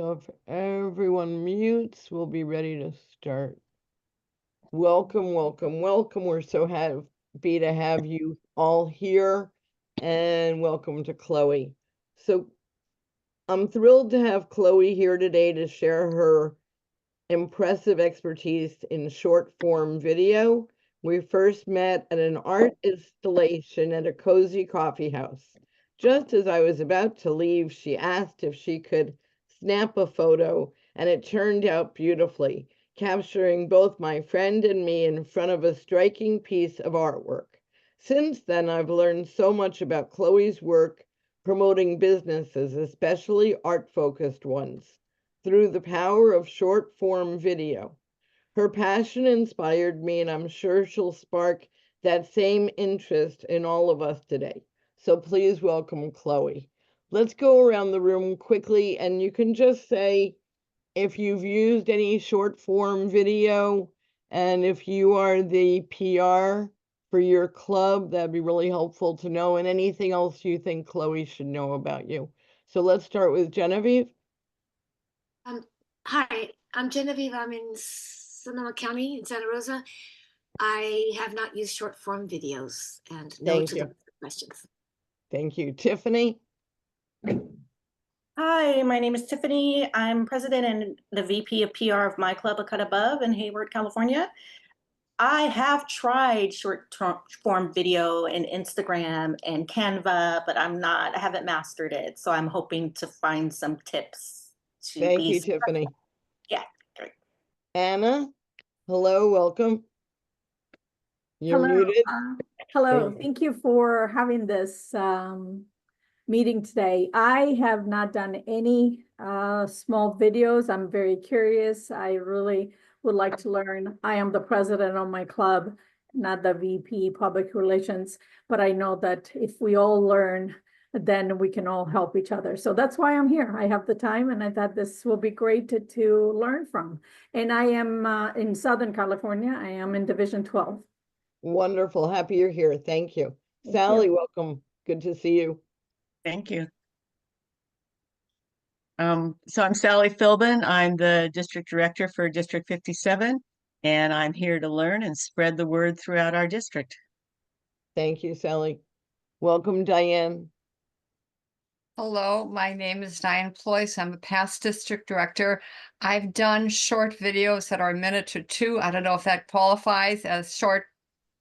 So if everyone mutes, we'll be ready to start. Welcome, welcome, welcome. We're so happy to have you all here, and welcome to Chloe. So I'm thrilled to have Chloe here today to share her impressive expertise in short form video. We first met at an art installation at a cozy coffee house. Just as I was about to leave, she asked if she could snap a photo, and it turned out beautifully, capturing both my friend and me in front of a striking piece of artwork. Since then, I've learned so much about Chloe's work promoting businesses, especially art-focused ones, through the power of short form video. Her passion inspired me, and I'm sure she'll spark that same interest in all of us today. So please welcome Chloe. Let's go around the room quickly, and you can just say if you've used any short form video, and if you are the PR for your club, that'd be really helpful to know, and anything else you think Chloe should know about you. So let's start with Genevieve. Hi, I'm Genevieve. I'm in Sonoma County in Santa Rosa. I have not used short form videos, and no Thank to you. the questions. Thank you. Tiffany? Hi, my name is Tiffany. I'm president and the VP of PR of My Club, A Cut Above in Hayward, California. I have tried short form video and Instagram and Canva, but I haven't mastered it. So I'm hoping to find some tips to Thank be you, Tiffany. Yeah, great. Anna, hello, welcome. You're Hello. muted. Hello, Great. thank you for having this meeting today. I have not done any small videos. I'm very curious. I really would like to learn. I am the president of my club, not the VP public relations, but I know that if we all learn, then we can all help each other. So that's why I'm here. I have the time, and I thought this will be great to learn from. And I am in Southern California. I am in Division 12. Wonderful. Happy you're here. Thank you. Thank Sally, you. welcome. Good to see you. Thank you. So I'm Sally Philbin. I'm the district director for District 57, and I'm here to learn and spread the word throughout our district. Thank you, Sally. Welcome, Diane. Hello, my name is Diane Ployce. I'm a past district director. I've done short videos that are a minute to two. I don't know if that qualifies as short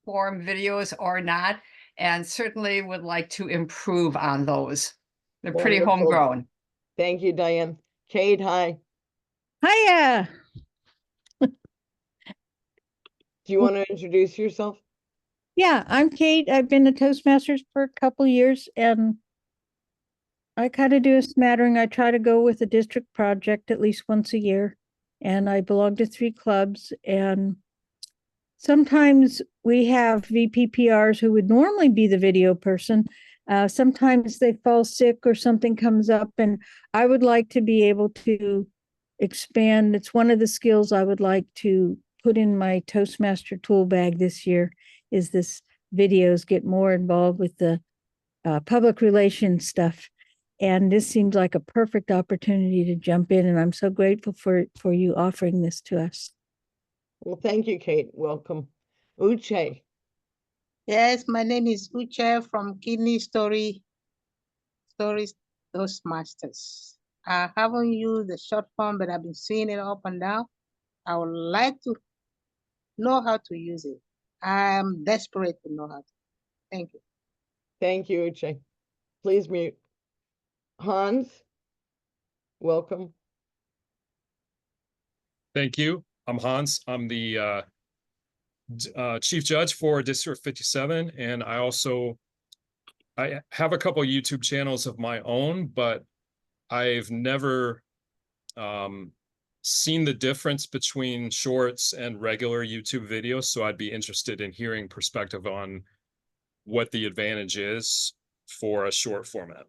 form videos or not, and certainly would like to improve on those. They're pretty Wonderful. homegrown. Thank you, Diane. Kate, hi. Hiya. Do you want to introduce yourself? Yeah, I'm Kate. I've been a Toastmasters for a couple years, and I kind of do a smattering. I try to go with a district project at least once a year, and I belong to 3 clubs. And sometimes we have VPPRs who would normally be the video person. Sometimes they fall sick or something comes up, and I would like to be able to expand. It's one of the skills I would like to put in my Toastmaster tool bag this year, is this videos, get more involved with the public relations stuff. And this seems like a perfect opportunity to jump in, and I'm so grateful for you offering this to us. Well, thank you, Kate. Welcome. Uche. Yes, my name is Uche from Kidney Stories Toastmasters. I haven't used the short form, but I've been seeing it up and down. I would like to know how to use it. I'm desperate to know how to. Thank you. Thank you, Uche. Please mute. Hans, welcome. Thank you. I'm Hans. I'm the chief judge for District 57, and I have a couple of YouTube channels of my own, but I've never seen the difference between shorts and regular YouTube videos, so I'd be interested in hearing perspective on what the advantage is for a short format.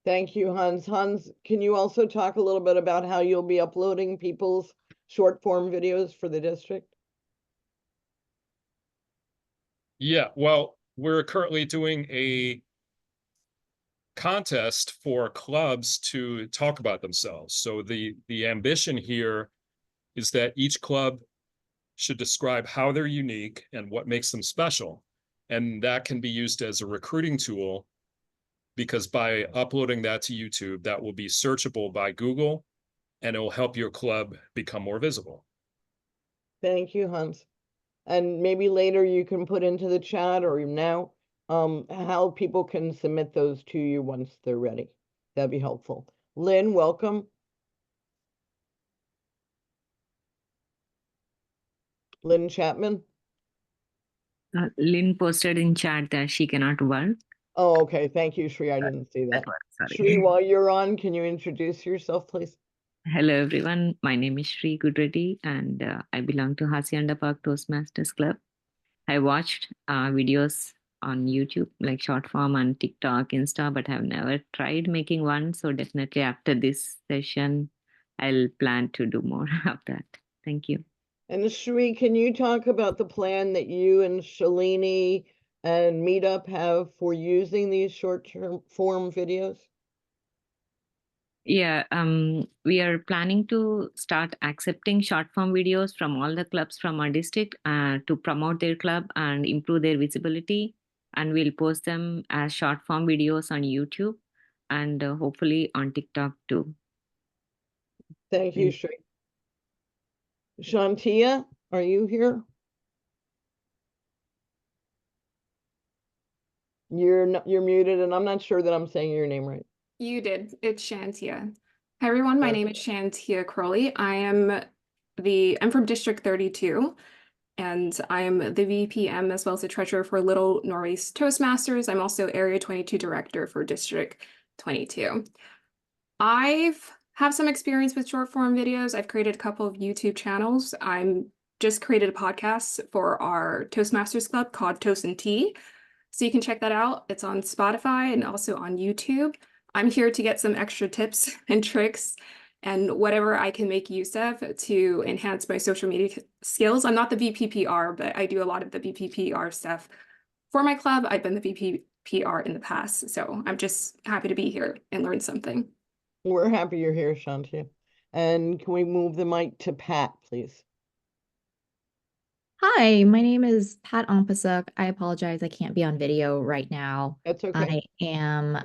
Thank you, Hans. Hans, can you also talk a little bit about how you'll be uploading people's short form videos for the district? Yeah, well, we're currently doing a contest for clubs to talk about themselves. So the ambition here is that each club should describe how they're unique and what makes them special. And that can be used as a recruiting tool, because by uploading that to YouTube, that will be searchable by Google, and it will help your club become more visible. Thank you, Hans. And maybe later you can put into the chat or now how people can submit those to you once they're ready. That'd be helpful. Lynn, welcome. Lynn Chapman. Lynn posted in chat that she cannot work. Oh, okay. Thank you, Shri. I didn't see that. Sorry. Shri, while you're on, can you introduce yourself, please? Hello, everyone. My name is Shri Goodreddy, and I belong to Hacienda Park Toastmasters Club. I watched videos on YouTube, like short form and TikTok, Insta, but have never tried making one. So definitely after this session, I'll plan to do more of that. Thank you. And Shri, can you talk about the plan that you and Shalini and Meetup have for using these short-term form videos? Yeah, we are planning to start accepting short form videos from all the clubs from our district to promote their club and improve their visibility. And we'll post them as short form videos on YouTube and hopefully on TikTok too. Thank you, Shri. Shantia, are you here? You're muted, and I'm not sure that I'm saying your name right. You did. It's Shantia. Hi, everyone. My name is Shantia Crowley. I'm from District 32, and I'm the VPM as well as the treasurer for Little Northeast Toastmasters. I'm also Area 22 director for District 22. I've have some experience with short form videos. I've created a couple of YouTube channels. I'm just created a podcast for our Toastmasters Club called Toast and Tea. So you can check that out. It's on Spotify and also on YouTube. I'm here to get some extra tips and tricks and whatever I can make use of to enhance my social media skills. I'm not the VPPR, but I do a lot of the VPPR stuff for my club. I've been the VPPR in the past, so I'm just happy to be here and learn something. We're happy you're here, Shantia. And can we move the mic to Pat, please? Hi, my name is Pat Ompasuk. I apologize, I can't be on video right now. That's okay. I am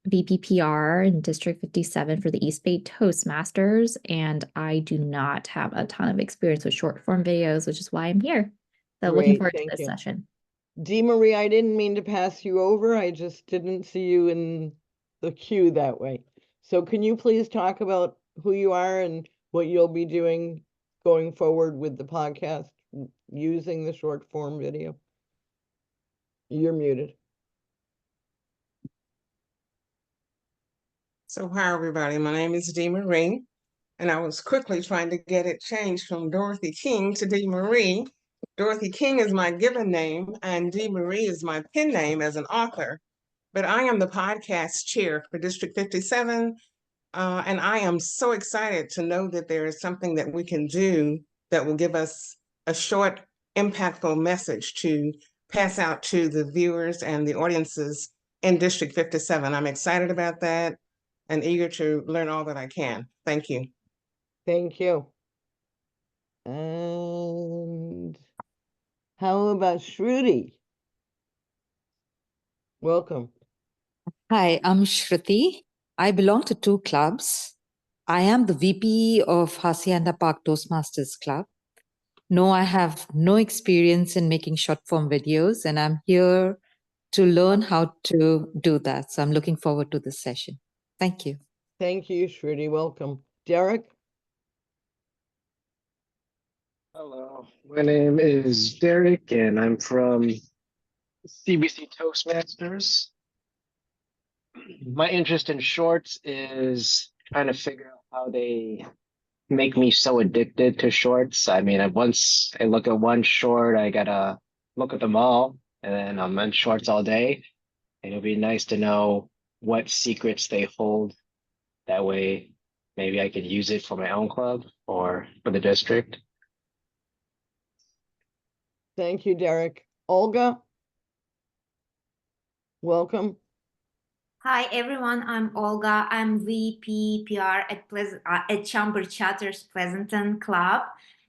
VPPR in District 57 for the East Bay Toastmasters, and I do not have a ton of experience with short form videos, which is why I'm here. So looking Great, forward to thank this you. session. Dee Marie, I didn't mean to pass you over. I just didn't see you in the queue that way. So can you please talk about who you are and what you'll be doing going forward with the podcast using the short form video? You're muted. So hi, everybody. My name is Dee Marie, and I was quickly trying to get it changed from Dorothy King to Dee Marie. Dorothy King is my given name, and Dee Marie is my pen name as an author. But I am the podcast chair for District 57, and I am so excited to know that there is something that we can do that will give us a short, impactful message to pass out to the viewers and the audiences in District 57. I'm excited about that and eager to learn all that I can. Thank you. Thank you. And how about Shruti? Welcome. Hi, I'm Shruti. I belong to two clubs. I am the VP of Hacienda Park Toastmasters Club. No, I have no experience in making short form videos, and I'm here to learn how to do that. So I'm looking forward to this session. Thank you. Thank you, Shruti. Welcome. Derek? Hello, my name is Derek, and I'm from CBC Toastmasters. My interest in shorts is trying to figure out how they make me so addicted to shorts. I mean, once I look at one short, I gotta look at them all, and then I'm in shorts all day. And it'll be nice to know what secrets they hold. That way, maybe I could use it for my own club or for the district. Thank you, Derek. Olga? Welcome. Hi everyone, I'm Olga. I'm VP PR at Chamber Chatters Pleasanton Club.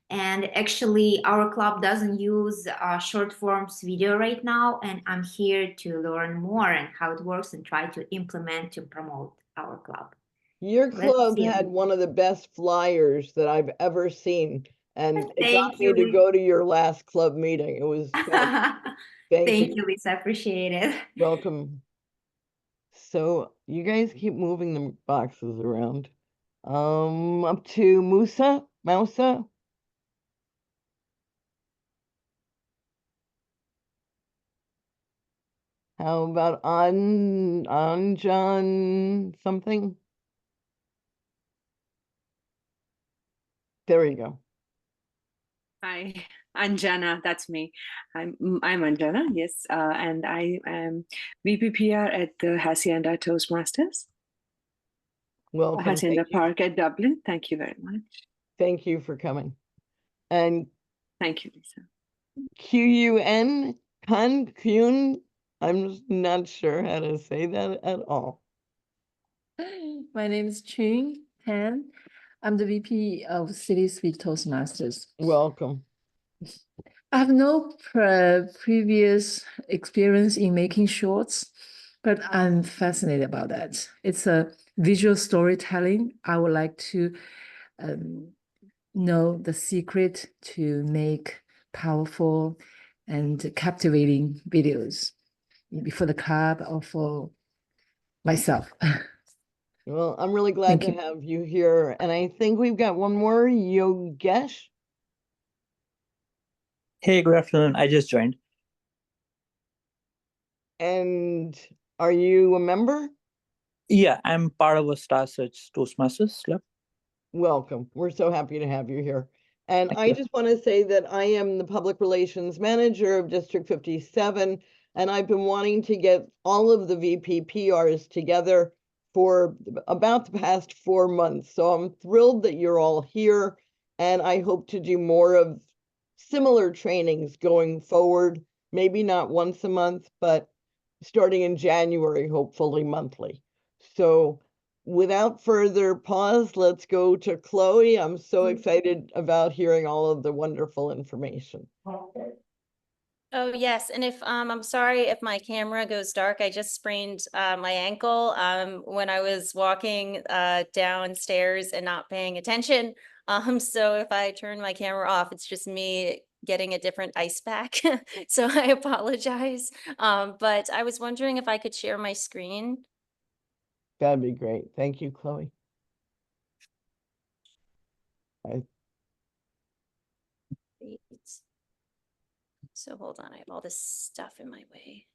And actually, our club doesn't use short forms video right now. And I'm here to learn more and how it works and try to implement to promote our club. Your Let's club see. had one of the best flyers that I've ever seen, and it Thank got me to you. go to your last club meeting. It was fabulous. Thank Thank you. you, Lisa. Appreciate it. Welcome. So you guys keep moving the boxes around. Up to Mousa. How about Anjan something? There we go. Hi, Anjana, that's me. I'm Anjana, yes, and I am VPPR at the Hacienda Toastmasters. Welcome. Hacienda Thank you. Park at Dublin. Thank you very much. Thank you for coming. And thank you, Lisa. Qun, Kun, I'm not sure how to say that at all. My name is Chun Tan. I'm the VP of City Speak Toastmasters. Welcome. I have no previous experience in making shorts, but I'm fascinated about that. It's a visual storytelling. I would like to know the secret to make powerful and captivating videos for the club or for myself. Well, I'm really glad to have you here. And I think we've got one more, Yogesh. Hey, good afternoon. I just joined. And are you a member? Yeah, I'm part of a Star Search Toastmasters club. Welcome. We're so happy to have you here. And I just want to say that I am the public relations manager of District 57, and I've been wanting to get all of the VP PRs together for about the past 4 months. So I'm thrilled that you're all here, and I hope to do more of similar trainings going forward, maybe not once a month, but starting in January, hopefully monthly. So without further pause, let's go to Chloe. I'm so excited about hearing all of the wonderful information. Oh, yes. And if I'm sorry if my camera goes dark. I just sprained my ankle when I was walking downstairs and not paying attention. So if I turn my camera off, it's just me getting a different ice pack. So I apologize. But I was wondering if I could share my screen. That'd be great. Thank you, Chloe. Great. So hold on, I have all this stuff in my way.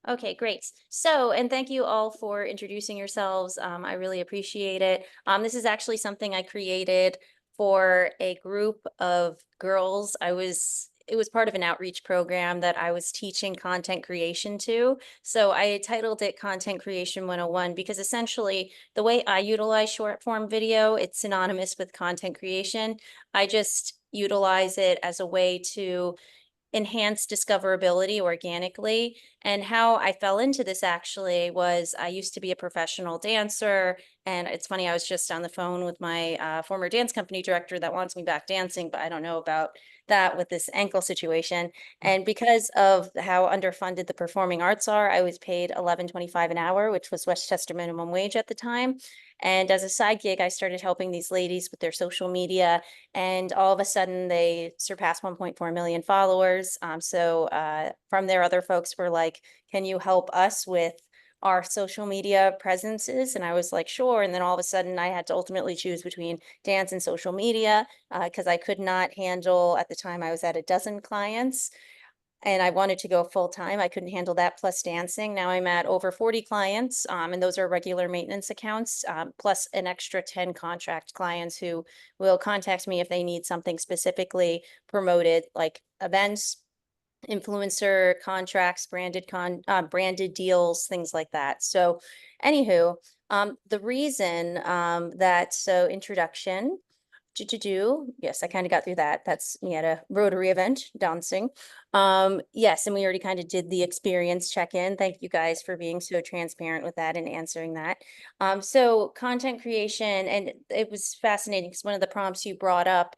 Okay, great. So, and thank you all for introducing yourselves. I really appreciate it. This is actually something I created for a group of girls. It was part of an outreach program that I was teaching content creation to. So I titled it Content Creation 101 because essentially the way I utilize short form video, it's synonymous with content creation. I just utilize it as a way to enhance discoverability organically. And how I fell into this actually was I used to be a professional dancer. And it's funny, I was just on the phone with my former dance company director that wants me back dancing, but I don't know about that with this ankle situation. And because of how underfunded the performing arts are, I was paid $11.25 an hour, which was Westchester minimum wage at the time. And as a side gig, I started helping these ladies with their social media, and all of a sudden they surpassed 1.4 million followers. From there, other folks were like, can you help us with our social media presences? And I was like, sure. And then all of a sudden I had to ultimately choose between dance and social media because I could not handle, at the time I was at a dozen clients. And I wanted to go full time. I couldn't handle that plus dancing. Now I'm at over 40 clients, and those are regular maintenance accounts, plus an extra 10 contract clients who will contact me if they need something specifically promoted, like events, influencer contracts, branded deals, things like that. So anywho, the reason introduction. Yes, I kind of got through that. That's me at a Rotary event dancing. Yes, and we already kind of did the experience check-in. Thank you guys for being so transparent with that and answering that. So content creation, and it was fascinating because one of the prompts you brought up,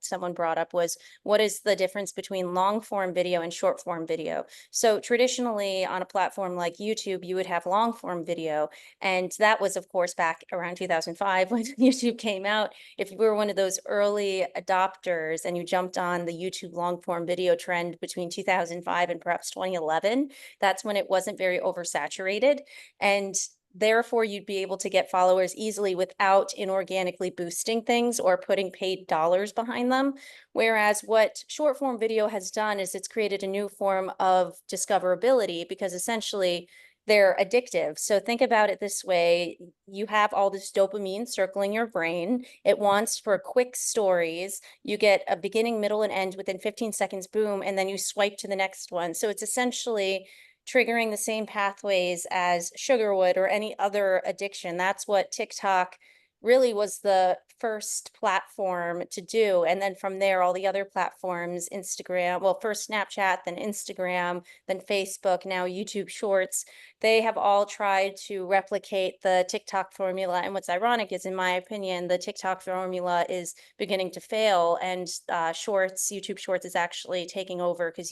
someone brought up, was what is the difference between long form video and short form video? So traditionally on a platform like YouTube, you would have long form video. And that was, of course, back around 2005 when YouTube came out. If you were one of those early adopters and you jumped on the YouTube long form video trend between 2005 and perhaps 2011, that's when it wasn't very oversaturated. And therefore, you'd be able to get followers easily without inorganically boosting things or putting paid dollars behind them. Whereas what short form video has done is it's created a new form of discoverability, because essentially they're addictive. So think about it this way. You have all this dopamine circling your brain. It wants for quick stories. You get a beginning, middle, and end within 15 seconds, boom, and then you swipe to the next one. So it's essentially triggering the same pathways as sugar would or any other addiction. That's what TikTok really was the first platform to do. And then from there, all the other platforms, Instagram, well, first Snapchat, then Instagram, then Facebook, now YouTube Shorts, they have all tried to replicate the TikTok formula. And what's ironic is, in my opinion, the TikTok formula is beginning to fail, and YouTube Shorts is actually taking over, because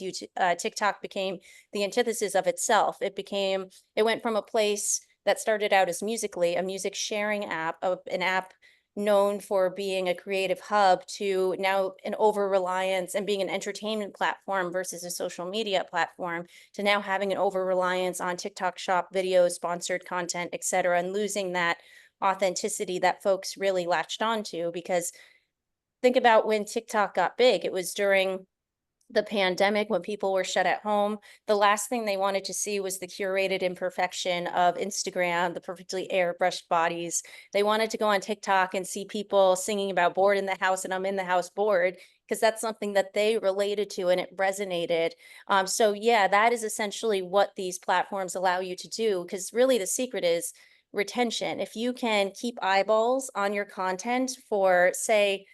TikTok became the antithesis of itself. It went from a place that started out as Musical.ly, a music sharing app, an app known for being a creative hub, to now an over-reliance and being an entertainment platform versus a social media platform, to now having an over-reliance on TikTok shop videos, sponsored content, etc., and losing that authenticity that folks really latched onto. Because think about when TikTok got big, it was during the pandemic, when people were shut at home. The last thing they wanted to see was the curated imperfection of Instagram, the perfectly airbrushed bodies. They wanted to go on TikTok and see people singing about bored in the house and I'm in the house bored, because that's something that they related to and it resonated. So yeah, that is essentially what these platforms allow you to do, because really the secret is retention. If you can keep eyeballs on your content for, say,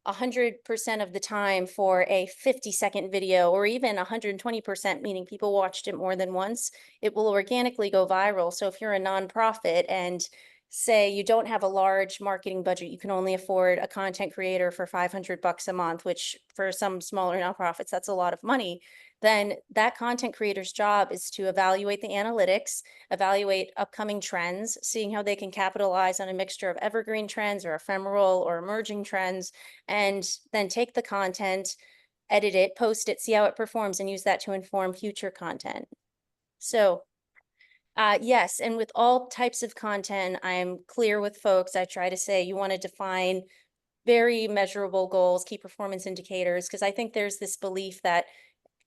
100% of the time for a 50-second video, or even 120%, meaning people watched it more than once, it will organically go viral. So if you're a nonprofit and say you don't have a large marketing budget, you can only afford a content creator for $500 a month, which for some smaller nonprofits, that's a lot of money, then that content creator's job is to evaluate the analytics, evaluate upcoming trends, seeing how they can capitalize on a mixture of evergreen trends or ephemeral or emerging trends, and then take the content, edit it, post it, see how it performs, and use that to inform future content. So yes, and with all types of content, I'm clear with folks. I try to say you want to define very measurable goals, key performance indicators, because I think there's this belief that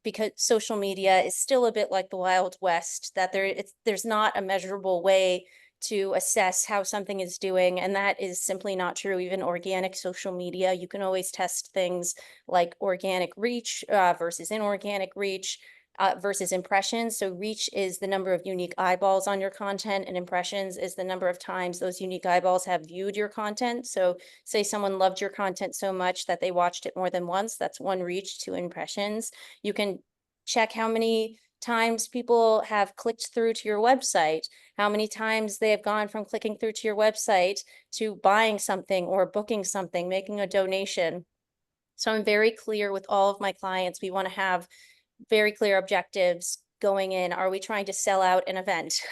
because social media is still a bit like the Wild West, that there's not a measurable way to assess how something is doing, and that is simply not true. Even organic social media, you can always test things like organic reach versus inorganic reach, versus impressions. So reach is the number of unique eyeballs on your content, and impressions is the number of times those unique eyeballs have viewed your content. So say someone loved your content so much that they watched it more than once, that's one reach. Two impressions. You can check how many times people have clicked through to your website, how many times they have gone from clicking through to your website to buying something or booking something, making a donation. So I'm very clear with all of my clients. We want to have very clear objectives going in. Are we trying to sell out an event?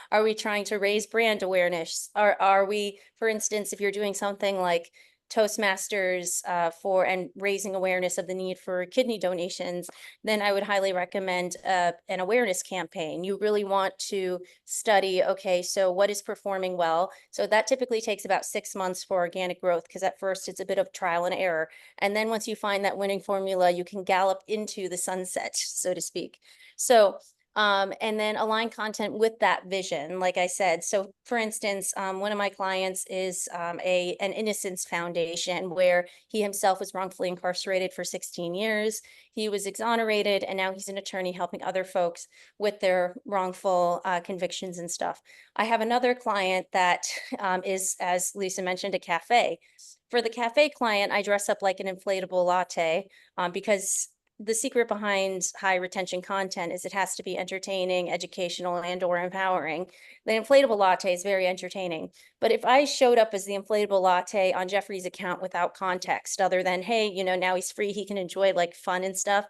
Are we trying to raise brand awareness? Are we, for instance, if you're doing something like Toastmasters and raising awareness of the need for kidney donations, then I would highly recommend an awareness campaign. You really want to study, okay, so what is performing well? So that typically takes about 6 months for organic growth, because at first it's a bit of trial and error. And then once you find that winning formula, you can gallop into the sunset, so to speak. So and then align content with that vision, like I said. So for instance, one of my clients is an Innocence Foundation, where he himself was wrongfully incarcerated for 16 years. He was exonerated, and now he's an attorney helping other folks with their wrongful convictions and stuff. I have another client that is, as Lisa mentioned, a cafe. for the cafe client, I dress up like an inflatable latte because the secret behind high retention content is it has to be entertaining, educational, and or empowering. The inflatable latte is very entertaining. But if I showed up as the inflatable latte on Jeffrey's account without context, other than, hey, you know, now he's free, he can enjoy like fun and stuff,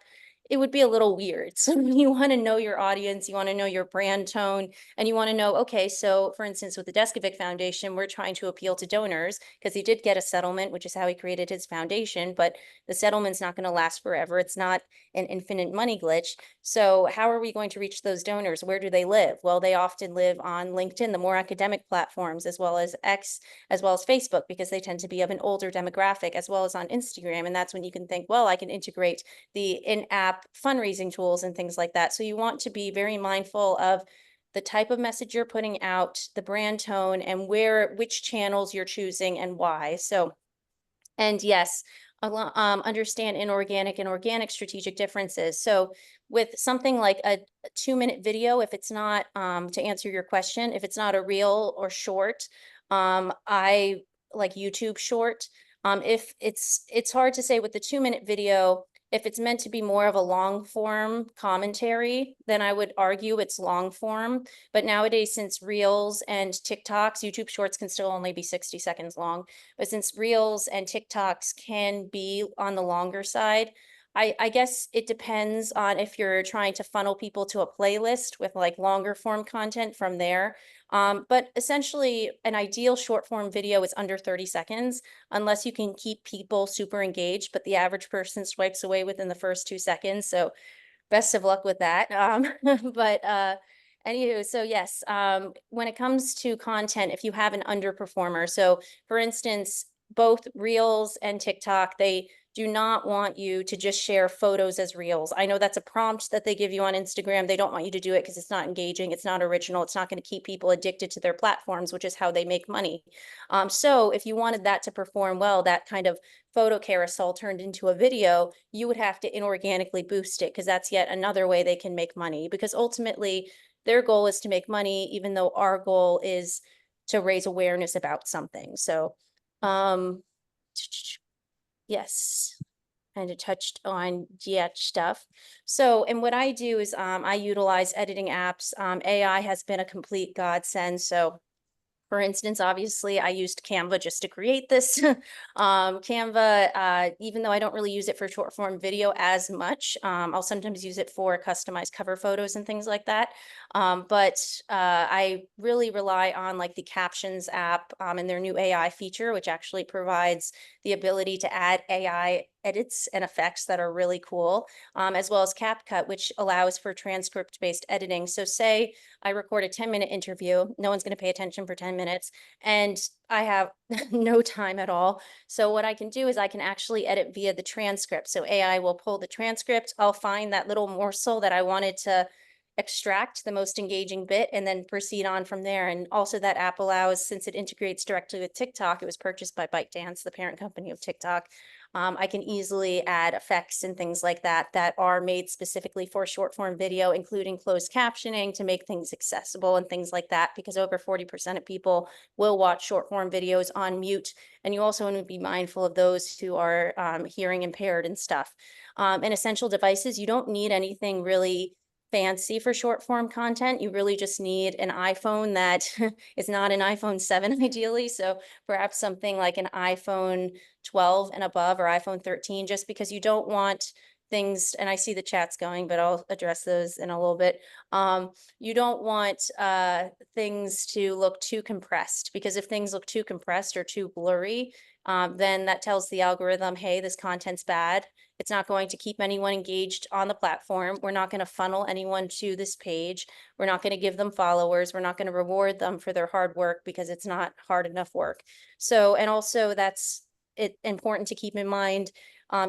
it would be a little weird. So you want to know your audience, you want to know your brand tone, and you want to know, okay, so for instance, with the Deskovic Foundation, we're trying to appeal to donors because he did get a settlement, which is how he created his foundation, but the settlement's not going to last forever. It's not an infinite money glitch. So how are we going to reach those donors? Where do they live? Well, they often live on LinkedIn, the more academic platforms, as well as X, as well as Facebook, because they tend to be of an older demographic, as well as on Instagram. And that's when you can think, well, I can integrate the in-app fundraising tools and things like that. So you want to be very mindful of the type of message you're putting out, the brand tone, and which channels you're choosing and why. So, and yes, understand inorganic and organic strategic differences. So with something like a 2-minute video, if it's not, to answer your question, if it's not a reel or short, I like YouTube short. If it's hard to say with the 2-minute video, if it's meant to be more of a long form commentary, then I would argue it's long form. But nowadays, since Reels and TikToks, YouTube Shorts can still only be 60 seconds long. But since Reels and TikToks can be on the longer side, I guess it depends on if you're trying to funnel people to a playlist with like longer form content from there. But essentially, an ideal short form video is under 30 seconds, unless you can keep people super engaged, but the average person swipes away within the first 2 seconds. So best of luck with that. But anywho, so yes, when it comes to content, if you have an underperformer, so for instance, both Reels and TikTok, they do not want you to just share photos as Reels. I know that's a prompt that they give you on Instagram. They don't want you to do it because it's not engaging, it's not original, it's not going to keep people addicted to their platforms, which is how they make money. So if you wanted that to perform well, that kind of photo carousel turned into a video, you would have to inorganically boost it because that's yet another way they can make money, because ultimately their goal is to make money, even though our goal is to raise awareness about something. So yes, kind of touched on GH stuff. So, and what I do is I utilize editing apps. AI has been a complete godsend. So for instance, obviously, I used Canva just to create this. Canva, even though I don't really use it for short form video as much, I'll sometimes use it for customized cover photos and things like that. But I really rely on like the Captions app and their new AI feature, which actually provides the ability to add AI edits and effects that are really cool, as well as CapCut, which allows for transcript-based editing. So say I record a 10-minute interview, no one's going to pay attention for 10 minutes, and I have no time at all. So what I can do is I can actually edit via the transcript. So AI will pull the transcript, I'll find that little morsel that I wanted to extract the most engaging bit and then proceed on from there. And also that app allows, since it integrates directly with TikTok, it was purchased by ByteDance, the parent company of TikTok. I can easily add effects and things like that that are made specifically for short form video, including closed captioning to make things accessible and things like that, because over 40% of people will watch short form videos on mute. And you also want to be mindful of those who are hearing impaired and stuff. And essential devices, you don't need anything really fancy for short form content. You really just need an iPhone that is not an iPhone 7 ideally. So perhaps something like an iPhone 12 and above or iPhone 13, just because you don't want things, and I see the chats going, but I'll address those in a little bit. You don't want things to look too compressed, because if things look too compressed or too blurry, then that tells the algorithm, hey, this content's bad. It's not going to keep anyone engaged on the platform. We're not going to funnel anyone to this page. We're not going to give them followers. We're not going to reward them for their hard work because it's not hard enough work. So, and also that's important to keep in mind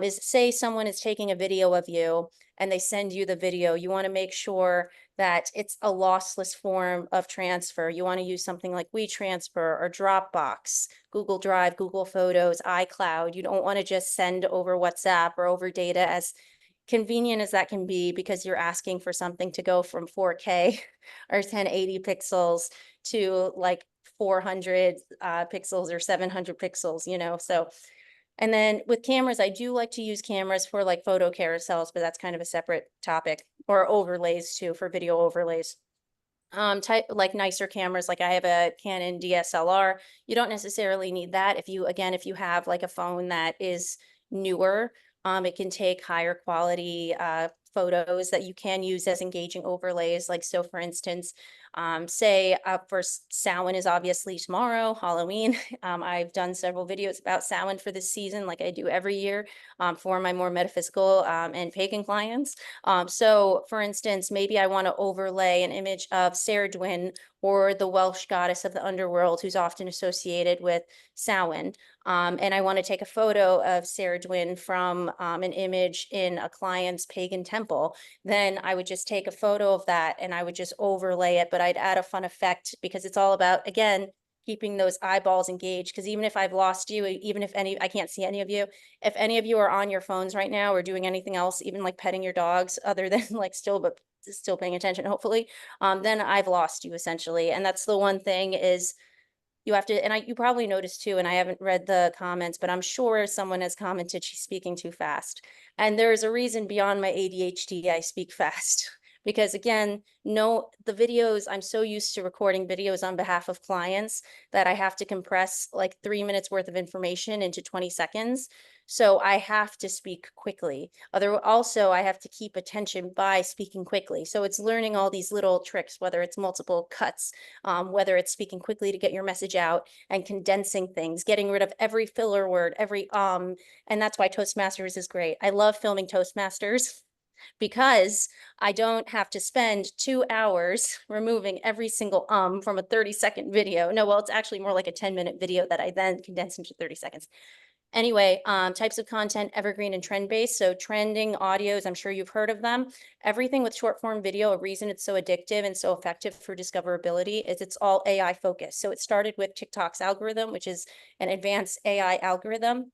is say someone is taking a video of you and they send you the video, you want to make sure that it's a lossless form of transfer. You want to use something like WeTransfer or Dropbox, Google Drive, Google Photos, iCloud. You don't want to just send over WhatsApp or over data, as convenient as that can be, because you're asking for something to go from 4K or 1080 pixels to like 400 pixels or 700 pixels, you know, so. And then with cameras, I do like to use cameras for like photo carousels, but that's kind of a separate topic, or overlays too, for video overlays. Type like nicer cameras, like I have a Canon DSLR. You don't necessarily need that. If you have like a phone that is newer, it can take higher quality photos that you can use as engaging overlays. Like, so for instance, say for Samhain is obviously tomorrow, Halloween. I've done several videos about Samhain for this season, like I do every year, for my more metaphysical and pagan clients. So for instance, maybe I want to overlay an image of Cerridwen, or the Welsh goddess of the underworld, who's often associated with Samhain. And I want to take a photo of Cerridwen from an image in a client's pagan temple. Then I would just take a photo of that and I would just overlay it, but I'd add a fun effect, because it's all about, again, keeping those eyeballs engaged. Because even if I've lost you, even if I can't see any of you, if any of you are on your phones right now or doing anything else, even like petting your dogs, other than like still paying attention, hopefully, then I've lost you essentially. And that's the one thing is, you have to, and you probably noticed too, and I haven't read the comments, but I'm sure someone has commented she's speaking too fast. And there's a reason beyond my ADHD, I speak fast. Because again, the videos, I'm so used to recording videos on behalf of clients that I have to compress like 3 minutes worth of information into 20 seconds. So I have to speak quickly. Also, I have to keep attention by speaking quickly. So it's learning all these little tricks, whether it's multiple cuts, whether it's speaking quickly to get your message out, and condensing things, getting rid of every filler word, and that's why Toastmasters is great. I love filming Toastmasters, because I don't have to spend 2 hours removing every single from a 30-second video. No, well, it's actually more like a 10-minute video that I then condense into 30 seconds. Anyway, types of content, evergreen and trend-based. So trending audios, I'm sure you've heard of them. Everything with short form video, a reason it's so addictive and so effective for discoverability is it's all AI focused. So it started with TikTok's algorithm, which is an advanced AI algorithm.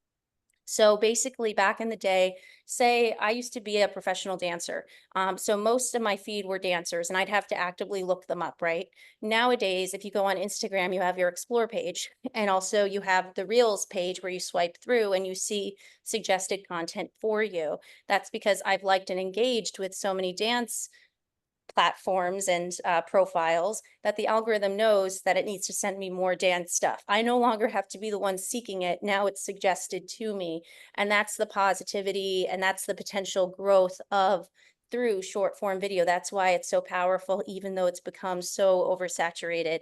So basically, back in the day, say I used to be a professional dancer. So most of my feed were dancers, and I'd have to actively look them up, right? Nowadays, if you go on Instagram, you have your explore page, and also you have the Reels page where you swipe through and you see suggested content for you. That's because I've liked and engaged with so many dance platforms and profiles that the algorithm knows that it needs to send me more dance stuff. I no longer have to be the one seeking it. Now it's suggested to me. And that's the positivity and that's the potential growth of through short form video. That's why it's so powerful, even though it's become so oversaturated.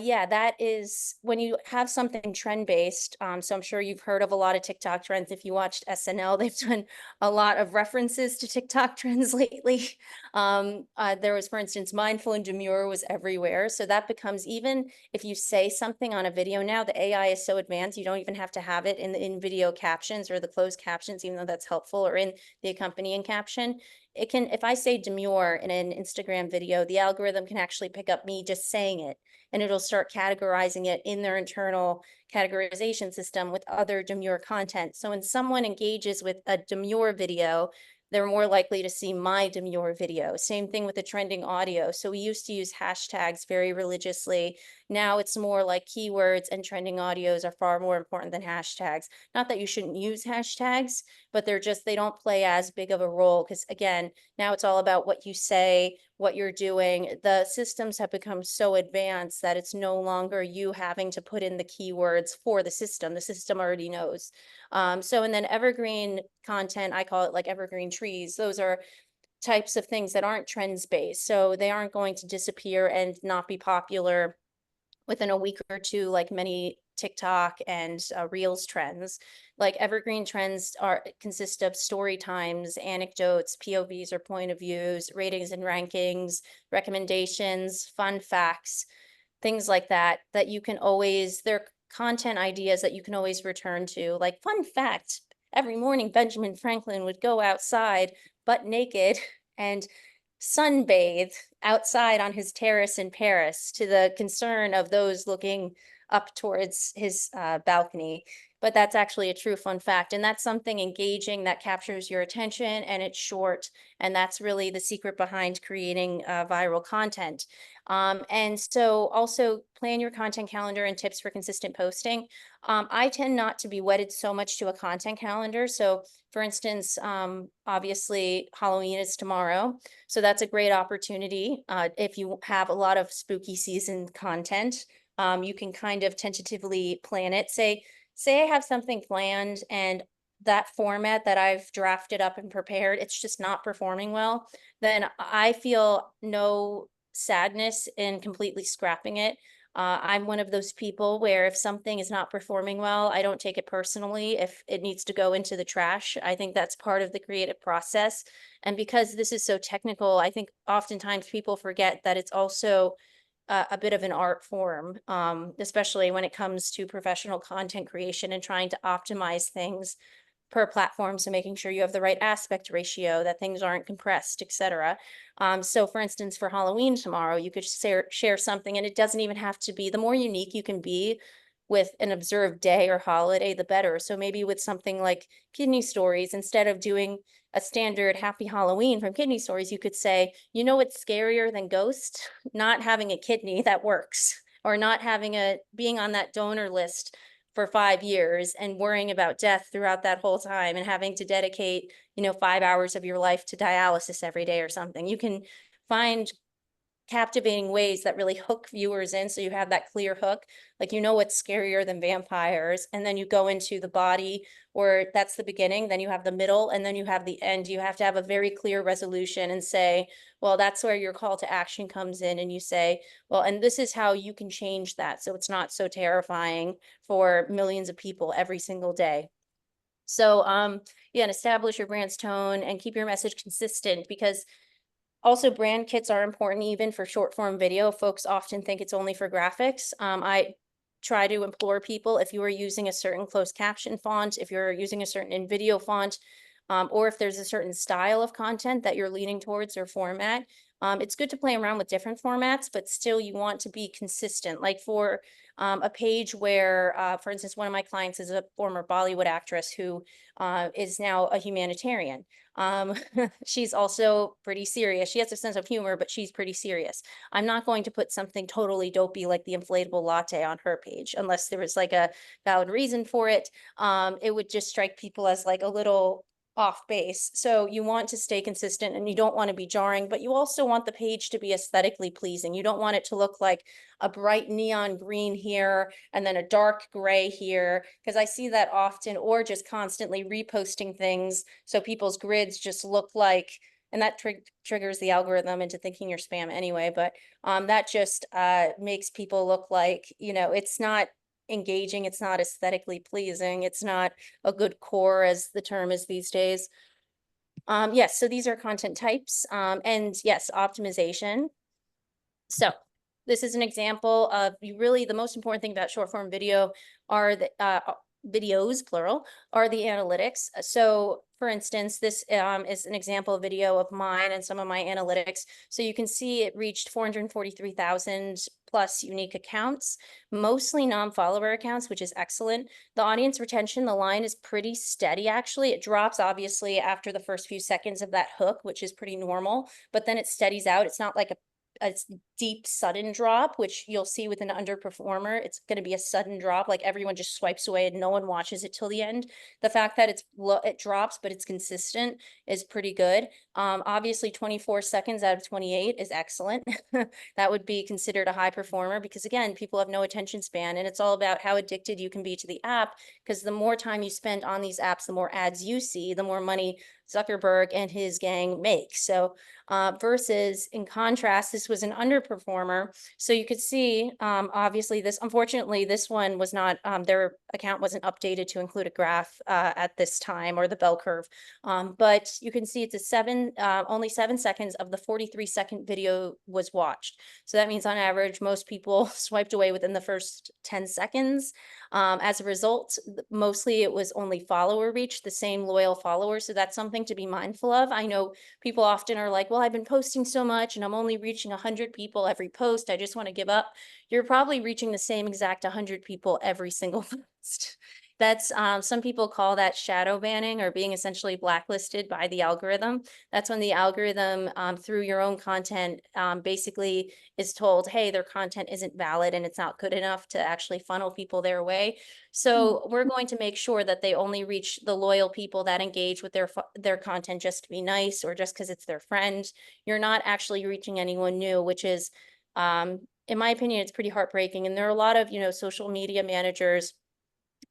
Yeah, that is when you have something trend-based. So I'm sure you've heard of a lot of TikTok trends. If you watched SNL, they've done a lot of references to TikTok trends lately. There was, for instance, mindful and demure was everywhere. So that becomes, even if you say something on a video now, the AI is so advanced, you don't even have to have it in video captions or the closed captions, even though that's helpful, or in the accompanying caption. It can, if I say demure in an Instagram video, the algorithm can actually pick up me just saying it, and it'll start categorizing it in their internal categorization system with other demure content. So when someone engages with a demure video, they're more likely to see my demure video. Same thing with the trending audio. So we used to use hashtags very religiously. Now it's more like keywords, and trending audios are far more important than hashtags. Not that you shouldn't use hashtags, but they don't play as big of a role, because again, now it's all about what you say, what you're doing. The systems have become so advanced that it's no longer you having to put in the keywords for the system. The system already knows. And then evergreen content, I call it like evergreen trees. Those are types of things that aren't trends based. So they aren't going to disappear and not be popular within a week or two, like many TikTok and Reels trends. Like evergreen trends consist of story times, anecdotes, POVs or point of views, ratings and rankings, recommendations, fun facts, things like that, that you can always, they're content ideas that you can always return to. Like, fun fact, every morning Benjamin Franklin would go outside butt naked and sunbathe outside on his terrace in Paris, to the concern of those looking up towards his balcony. but that's actually a true fun fact. And that's something engaging that captures your attention and it's short. And that's really the secret behind creating viral content. And so also plan your content calendar and tips for consistent posting. I tend not to be wedded so much to a content calendar. So for instance, obviously Halloween is tomorrow. So that's a great opportunity. If you have a lot of spooky season content, you can kind of tentatively plan it. Say I have something planned and that format that I've drafted up and prepared, it's just not performing well, then I feel no sadness in completely scrapping it. I'm one of those people where if something is not performing well, I don't take it personally if it needs to go into the trash. I think that's part of the creative process. And because this is so technical, I think oftentimes people forget that it's also a bit of an art form, especially when it comes to professional content creation and trying to optimize things per platform. So making sure you have the right aspect ratio, that things aren't compressed, etc. So for instance, for Halloween tomorrow, you could share something, and it doesn't even have to be, the more unique you can be with an observed day or holiday, the better. So maybe with something like Kidney Stories, instead of doing a standard Happy Halloween from Kidney Stories, you could say, you know what's scarier than ghosts? Not having a kidney that works, or not being on that donor list for 5 years and worrying about death throughout that whole time and having to dedicate, 5 hours of your life to dialysis every day or something. You can find captivating ways that really hook viewers in. So you have that clear hook, like, what's scarier than vampires. And then you go into the body, or that's the beginning, then you have the middle, and then you have the end. You have to have a very clear resolution and say, well, that's where your call to action comes in. And you say, well, and this is how you can change that, so it's not so terrifying for millions of people every single day. So yeah, and establish your brand's tone and keep your message consistent, because also, brand kits are important even for short form video. Folks often think it's only for graphics. I try to implore people, if you are using a certain closed caption font, if you're using a certain InVideo font, or if there's a certain style of content that you're leaning towards or format, it's good to play around with different formats, but still you want to be consistent. Like for a page where, for instance, one of my clients is a former Bollywood actress who is now a humanitarian. She's also pretty serious. She has a sense of humor, but she's pretty serious. I'm not going to put something totally dopey like the inflatable latte on her page unless there was like a valid reason for it. It would just strike people as like a little off base. So you want to stay consistent and you don't want to be jarring, but you also want the page to be aesthetically pleasing. You don't want it to look like a bright neon green here and then a dark gray here, because I see that often, or just constantly reposting things so people's grids just look like, and that triggers the algorithm into thinking you're spam anyway, but that just makes people look like, it's not engaging, it's not aesthetically pleasing, it's not a good core, as the term is these days. Yes, so these are content types, and yes, optimization. So this is an example of the most important thing about short form video are the videos, plural, are the analytics. So for instance, this is an example video of mine and some of my analytics. So you can see it reached 443,000 plus unique accounts, mostly non-follower accounts, which is excellent. The audience retention, the line is pretty steady, actually. It drops obviously after the first few seconds of that hook, which is pretty normal, but then it steadies out. It's not like a deep sudden drop, which you'll see with an underperformer. It's going to be a sudden drop, like everyone just swipes away and no one watches it till the end. The fact that it drops but it's consistent is pretty good. Obviously 24 seconds out of 28 is excellent. That would be considered a high performer, because again, people have no attention span, and it's all about how addicted you can be to the app, because the more time you spend on these apps, the more ads you see, the more money Zuckerberg and his gang make. So versus, in contrast, this was an underperformer. So you could see, obviously unfortunately, this one was not, their account wasn't updated to include a graph at this time, or the bell curve. But you can see it's only 7 seconds of the 43-second video was watched. So that means on average, most people swiped away within the first 10 seconds. As a result, mostly it was only follower reach, the same loyal followers. So that's something to be mindful of. I know people often are like, well, I've been posting so much and I'm only reaching 100 people every post, I just want to give up. You're probably reaching the same exact 100 people every single post. That's some people call that shadow banning or being essentially blacklisted by the algorithm. That's when the algorithm through your own content basically is told, hey, their content isn't valid and it's not good enough to actually funnel people their way. So we're going to make sure that they only reach the loyal people that engage with their content just to be nice or just because it's their friend. You're not actually reaching anyone new, which is in my opinion, it's pretty heartbreaking. And there are a lot of, social media managers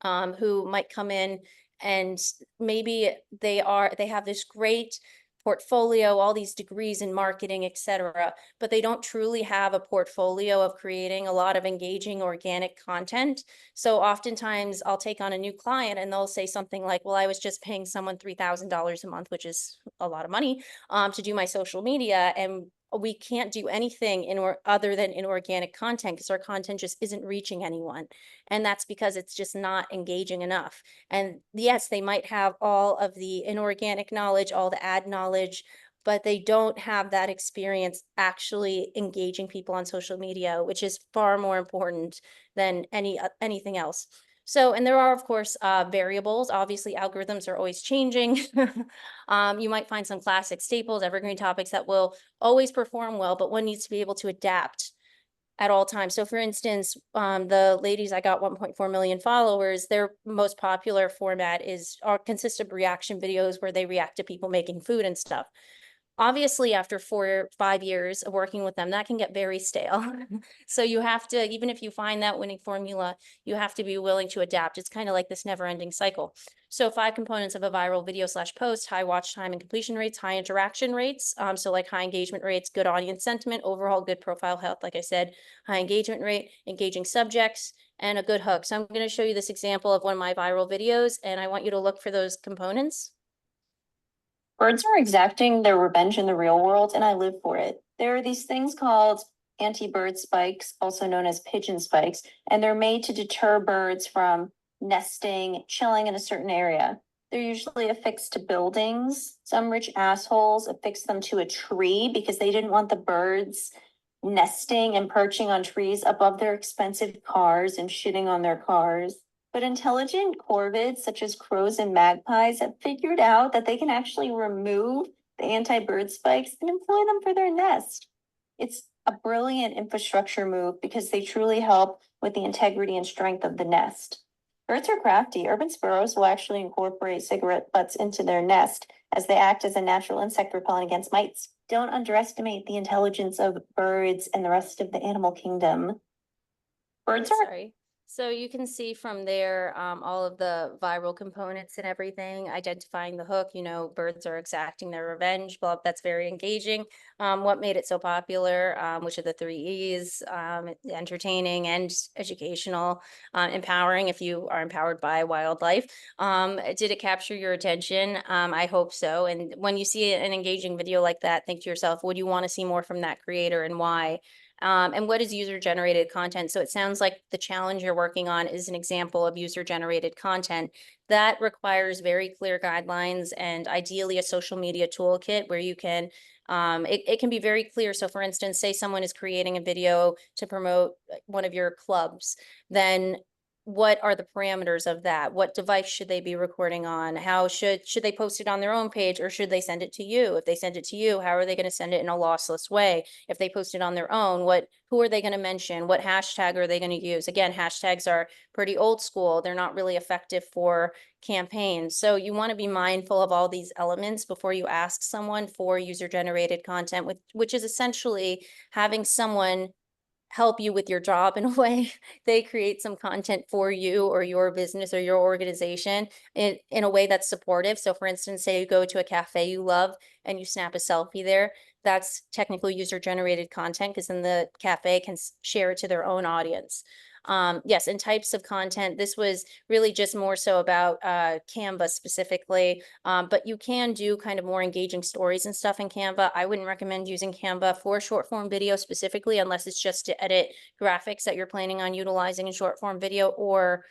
who might come in and maybe they have this great portfolio, all these degrees in marketing, etc., but they don't truly have a portfolio of creating a lot of engaging organic content. So oftentimes I'll take on a new client and they'll say something like, well, I was just paying someone $3,000 a month, which is a lot of money, to do my social media. And we can't do anything other than inorganic content because our content just isn't reaching anyone. And that's because it's just not engaging enough. And yes, they might have all of the inorganic knowledge, all the ad knowledge, but they don't have that experience actually engaging people on social media, which is far more important than anything else. So, and there are, of course, variables. Obviously, algorithms are always changing. You might find some classic staples, evergreen topics that will always perform well, but one needs to be able to adapt at all times. So for instance, the ladies, I got 1.4 million followers, their most popular format consists of reaction videos where they react to people making food and stuff. Obviously, after 4 or 5 years of working with them, that can get very stale. So you have to, even if you find that winning formula, you have to be willing to adapt. It's kind of like this never-ending cycle. So 5 components of a viral video / post: high watch time and completion rates, high interaction rates. So like high engagement rates, good audience sentiment, overall good profile health, like I said, high engagement rate, engaging subjects, and a good hook. So I'm going to show you this example of one of my viral videos, and I want you to look for those components. Birds are exacting their revenge in the real world, and I live for it. There are these things called anti-bird spikes, also known as pigeon spikes, and they're made to deter birds from nesting, chilling in a certain area. They're usually affixed to buildings. Some rich assholes affix them to a tree because they didn't want the birds nesting and perching on trees above their expensive cars and shitting on their cars. But intelligent corvids, such as crows and magpies, have figured out that they can actually remove the anti-bird spikes and employ them for their nest. It's a brilliant infrastructure move because they truly help with the integrity and strength of the nest. Birds are crafty. Urban sparrows will actually incorporate cigarette butts into their nest as they act as a natural insect repellent against mites. Don't underestimate the intelligence of birds and the rest of the animal kingdom. Birds are... Sorry. So you can see from there all of the viral components and everything, identifying the hook, birds are exacting their revenge, blah, that's very engaging. What made it so popular, which are the 3 E's, entertaining and educational, empowering if you are empowered by wildlife. Did it capture your attention? I hope so. And when you see an engaging video like that, think to yourself, would you want to see more from that creator and why? And what is user-generated content? So it sounds like the challenge you're working on is an example of user-generated content that requires very clear guidelines and ideally a social media toolkit where you can, it can be very clear. So for instance, say someone is creating a video to promote one of your clubs, then what are the parameters of that? What device should they be recording on? How should they post it on their own page or should they send it to you? If they send it to you, how are they going to send it in a lossless way? If they post it on their own, who are they going to mention? What hashtag are they going to use? Again, hashtags are pretty old school. They're not really effective for campaigns. So you want to be mindful of all these elements before you ask someone for user-generated content, which is essentially having someone help you with your job in a way. They create some content for you or your business or your organization in a way that's supportive. So for instance, say you go to a cafe you love and you snap a selfie there, that's technically user-generated content because then the cafe can share it to their own audience. Yes, and types of content. This was really just more so about Canva specifically, but you can do kind of more engaging stories and stuff in Canva. I wouldn't recommend using Canva for short form video specifically, unless it's just to edit graphics that you're planning on utilizing in short form video or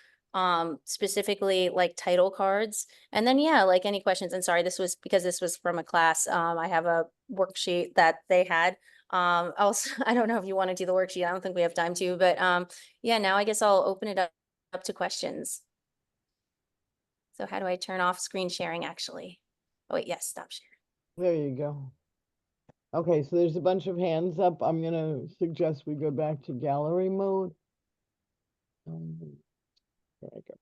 specifically like title cards. And then, yeah, like any questions. And sorry, this was because this was from a class. I have a worksheet that they had. Also, I don't know if you want to do the worksheet. I don't think we have time to, but yeah, now I guess I'll open it up to questions. So how do I turn off screen sharing actually? Oh wait, yes, stop sharing. There you go. Okay, so there's a bunch of hands up. I'm gonna suggest we go back to gallery mode. There I go.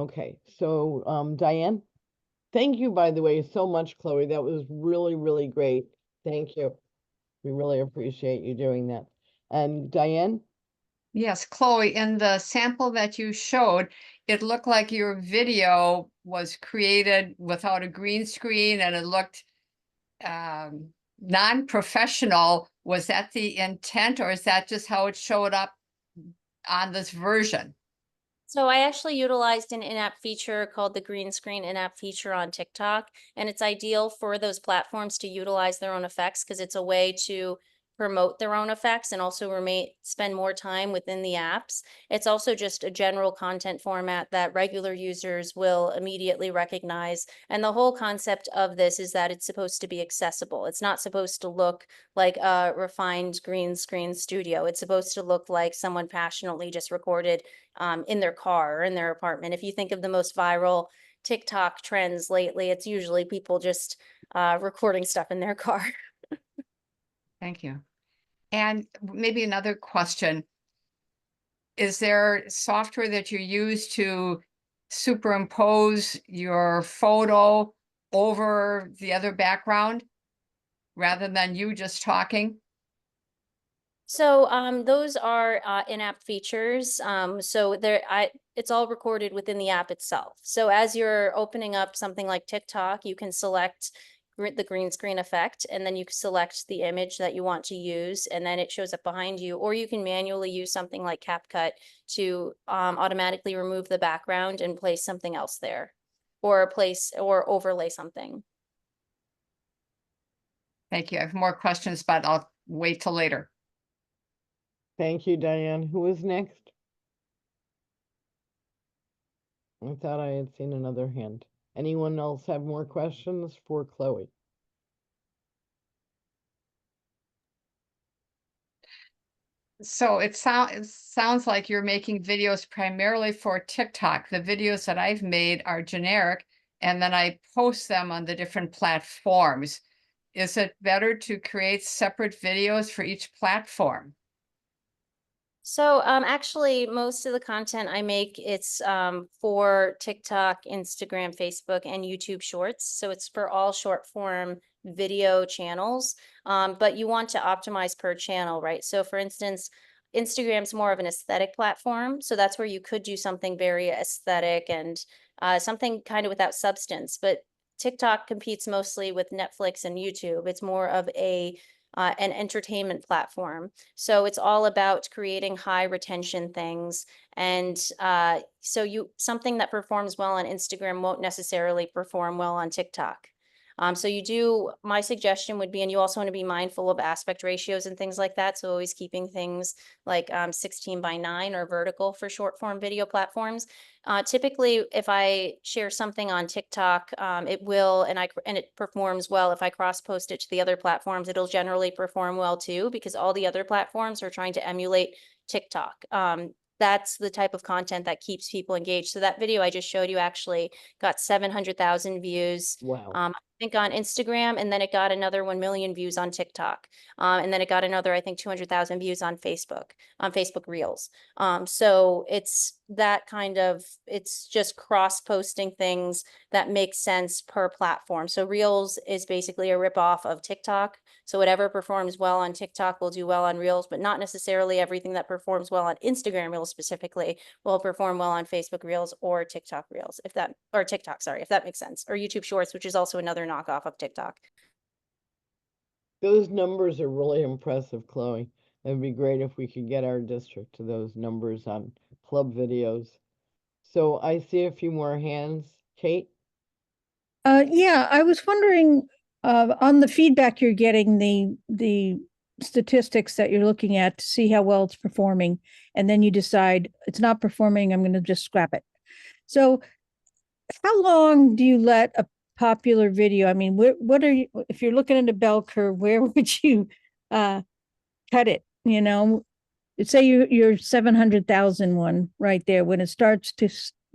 Okay, so Diane, thank you, by the way, so much, Chloe. That was really, really great. Thank you. We really appreciate you doing that. And Diane? Yes, Chloe, in the sample that you showed, it looked like your video was created without a green screen and it looked non-professional. Was that the intent, or is that just how it showed up on this version? So I actually utilized an in-app feature called the green screen in-app feature on TikTok, and it's ideal for those platforms to utilize their own effects because it's a way to promote their own effects and also spend more time within the apps. It's also just a general content format that regular users will immediately recognize. And the whole concept of this is that it's supposed to be accessible. It's not supposed to look like a refined green screen studio. It's supposed to look like someone passionately just recorded in their car or in their apartment. If you think of the most viral TikTok trends lately, it's usually people just recording stuff in their car. Thank you. And maybe another question. Is there software that you use to superimpose your photo over the other background rather than you just talking? So those are in-app features. So it's all recorded within the app itself. So as you're opening up something like TikTok, you can select the green screen effect, and then you select the image that you want to use, and then it shows up behind you. Or you can manually use something like CapCut to automatically remove the background and place something else there, or overlay something. Thank you. I have more questions, but I'll wait till later. Thank you, Diane. Who is next? I thought I had seen another hand. Anyone else have more questions for Chloe? So it sounds like you're making videos primarily for TikTok. The videos that I've made are generic, and then I post them on the different platforms. Is it better to create separate videos for each platform? So actually, most of the content I make, it's for TikTok, Instagram, Facebook, and YouTube Shorts. So it's for all short form video channels, but you want to optimize per channel, right? So for instance, Instagram's more of an aesthetic platform. So that's where you could do something very aesthetic and something kind of without substance. But TikTok competes mostly with Netflix and YouTube. It's more of an entertainment platform. So it's all about creating high retention things. And so something that performs well on Instagram won't necessarily perform well on TikTok. So my suggestion would be, and you also want to be mindful of aspect ratios and things like that. So always keeping things like 16:9 or vertical for short form video platforms. Typically, if I share something on TikTok, it will, and it performs well. If I cross post it to the other platforms, it'll generally perform well too, because all the other platforms are trying to emulate TikTok. That's the type of content that keeps people engaged. So that video I just showed you actually got 700,000 views. Wow. I think on Instagram, and then it got another 1 million views on TikTok. And then it got another, I think, 200,000 views on Facebook Reels. So it's that kind of, it's just cross-posting things that make sense per platform. So Reels is basically a ripoff of TikTok. So whatever performs well on TikTok will do well on Reels, but not necessarily everything that performs well on Instagram Reels specifically will perform well on Facebook Reels or TikTok Reels, if that makes sense, or YouTube Shorts, which is also another knockoff of TikTok. Those numbers are really impressive, Chloe. It'd be great if we could get our district to those numbers on club videos. So I see a few more hands. Kate? Yeah, I was wondering on the feedback you're getting, the statistics that you're looking at to see how well it's performing, and then you decide it's not performing, I'm going to just scrap it. So how long do you let a popular video, I mean, what are you, if you're looking at a bell curve, where would you cut it? You know, say your 700,000 one right there, when it starts to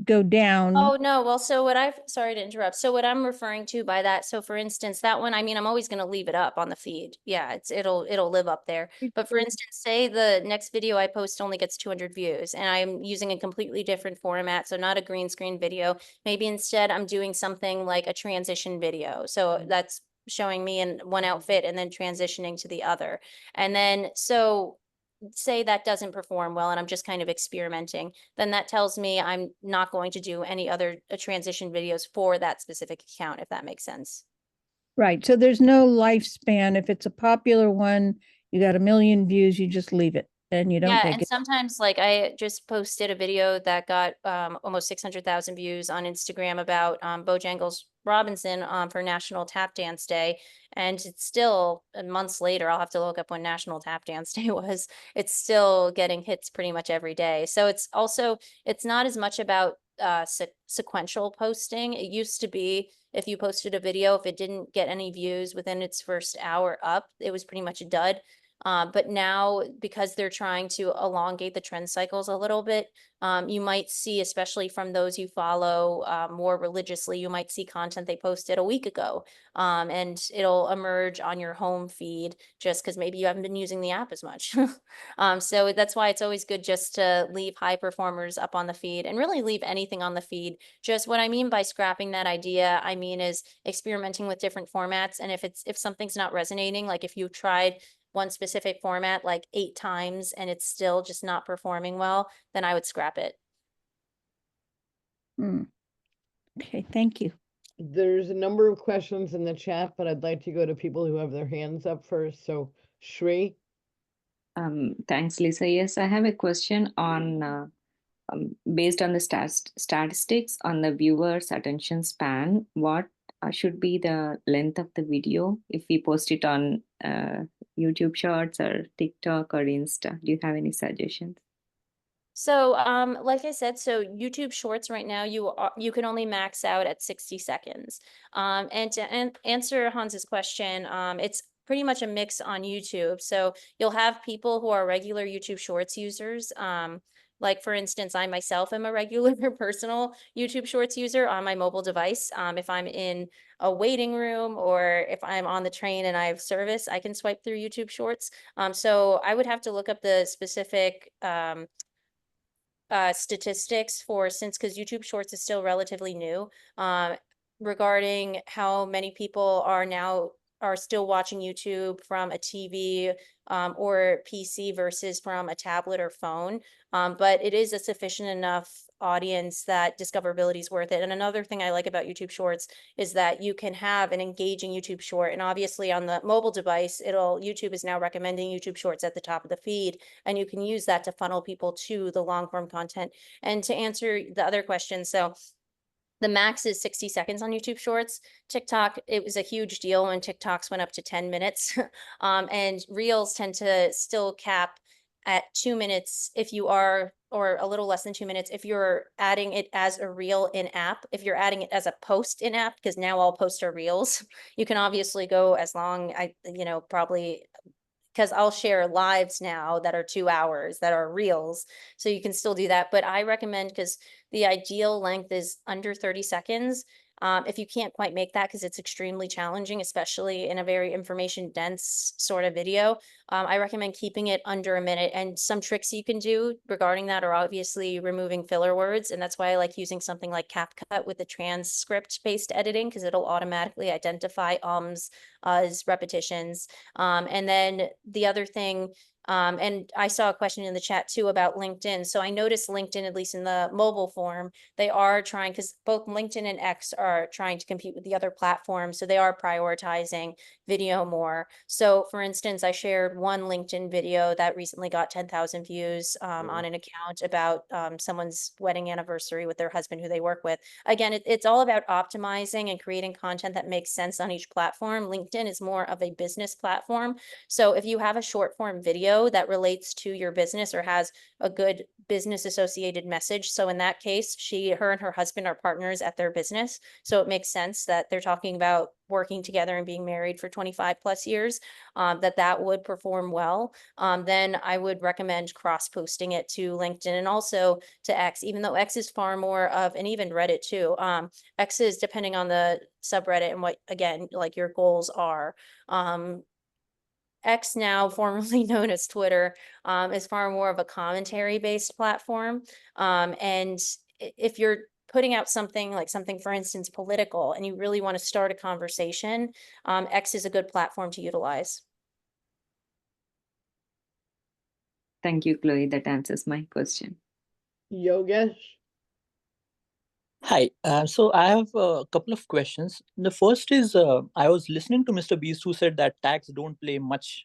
go down. Oh, no. Well, so sorry to interrupt. So what I'm referring to by that, so for instance, that one, I mean, I'm always going to leave it up on the feed. Yeah, it'll live up there. But for instance, say the next video I post only gets 200 views and I'm using a completely different format. So not a green screen video. Maybe instead I'm doing something like a transition video. So that's showing me in one outfit and then transitioning to the other. And then, so say that doesn't perform well and I'm just kind of experimenting, then that tells me I'm not going to do any other transition videos for that specific account, if that makes sense. Right. So there's no lifespan. If it's a popular one, you got 1 million views, you just leave it and you don't Yeah, take and it. sometimes like I just posted a video that got almost 600,000 views on Instagram about Bojangles Robinson for National Tap Dance Day. And it's still months later, I'll have to look up when National Tap Dance Day was. It's still getting hits pretty much every day. So it's also, it's not as much about sequential posting. It used to be if you posted a video, if it didn't get any views within its first hour up, it was pretty much a dud. But now, because they're trying to elongate the trend cycles a little bit, you might see, especially from those you follow more religiously, you might see content they posted a week ago, and it'll emerge on your home feed just because maybe you haven't been using the app as much. So that's why it's always good just to leave high performers up on the feed and really leave anything on the feed. Just what I mean by scrapping that idea, I mean is experimenting with different formats. And if something's not resonating, like if you tried one specific format like 8 times and it's still just not performing well, then I would scrap it. Okay, thank you. There's a number of questions in the chat, but I'd like to go to people who have their hands up first. So Shri. Thanks, Lisa. Yes, I have a question on based on the statistics on the viewer's attention span. What should be the length of the video if we post it on YouTube Shorts or TikTok or Insta? Do you have any suggestions? So, like I said, so YouTube Shorts right now, you can only max out at 60 seconds. And to answer Hans's question, it's pretty much a mix on YouTube. So you'll have people who are regular YouTube Shorts users. Like for instance, I myself am a regular personal YouTube Shorts user on my mobile device. If I'm in a waiting room or if I'm on the train and I have service, I can swipe through YouTube Shorts. So I would have to look up the specific statistics for because YouTube Shorts is still relatively new, regarding how many people are still watching YouTube from a TV or PC versus from a tablet or phone. But it is a sufficient enough audience that discoverability is worth it. And another thing I like about YouTube Shorts is that you can have an engaging YouTube short. And obviously on the mobile device, YouTube is now recommending YouTube Shorts at the top of the feed, and you can use that to funnel people to the long form content. And to answer the other question, so the max is 60 seconds on YouTube Shorts. TikTok, it was a huge deal when TikToks went up to 10 minutes. And Reels tend to still cap at 2 minutes if you are, or a little less than 2 minutes if you're adding it as a reel in app. If you're adding it as a post in app, because now all posts are reels, you can obviously go as long, probably, because I'll share lives now that are 2 hours that are reels. So you can still do that. But I recommend, because the ideal length is under 30 seconds. If you can't quite make that, because it's extremely challenging, especially in a very information dense sort of video, I recommend keeping it under a minute. And some tricks you can do regarding that are obviously removing filler words. And that's why I like using something like CapCut with the transcript based editing, because it'll automatically identify as repetitions. And then the other thing, and I saw a question in the chat too about LinkedIn. So I noticed LinkedIn, at least in the mobile form, they are trying, because both LinkedIn and X are trying to compete with the other platforms. So they are prioritizing video more. So for instance, I shared one LinkedIn video that recently got 10,000 views on an account about someone's wedding anniversary with their husband who they work with. Again, it's all about optimizing and creating content that makes sense on each platform. LinkedIn is more of a business platform. So if you have a short form video that relates to your business or has a good business associated message. So in that case, her and her husband are partners at their business. So it makes sense that they're talking about working together and being married for 25 plus years, that would perform well, then I would recommend cross-posting it to LinkedIn and also to X, even though X is far more of, and even Reddit too. X is depending on the subreddit and what, again, like your goals are. X, now formerly known as Twitter, is far more of a commentary-based platform. And if you're putting out something, for instance, political, and you really want to start a conversation, X is a good platform to utilize. Thank you, Chloe. That answers my question. Yogesh? Hi, so I have a couple of questions. The first is, I was listening to Mr. Beast, who said that tags don't play much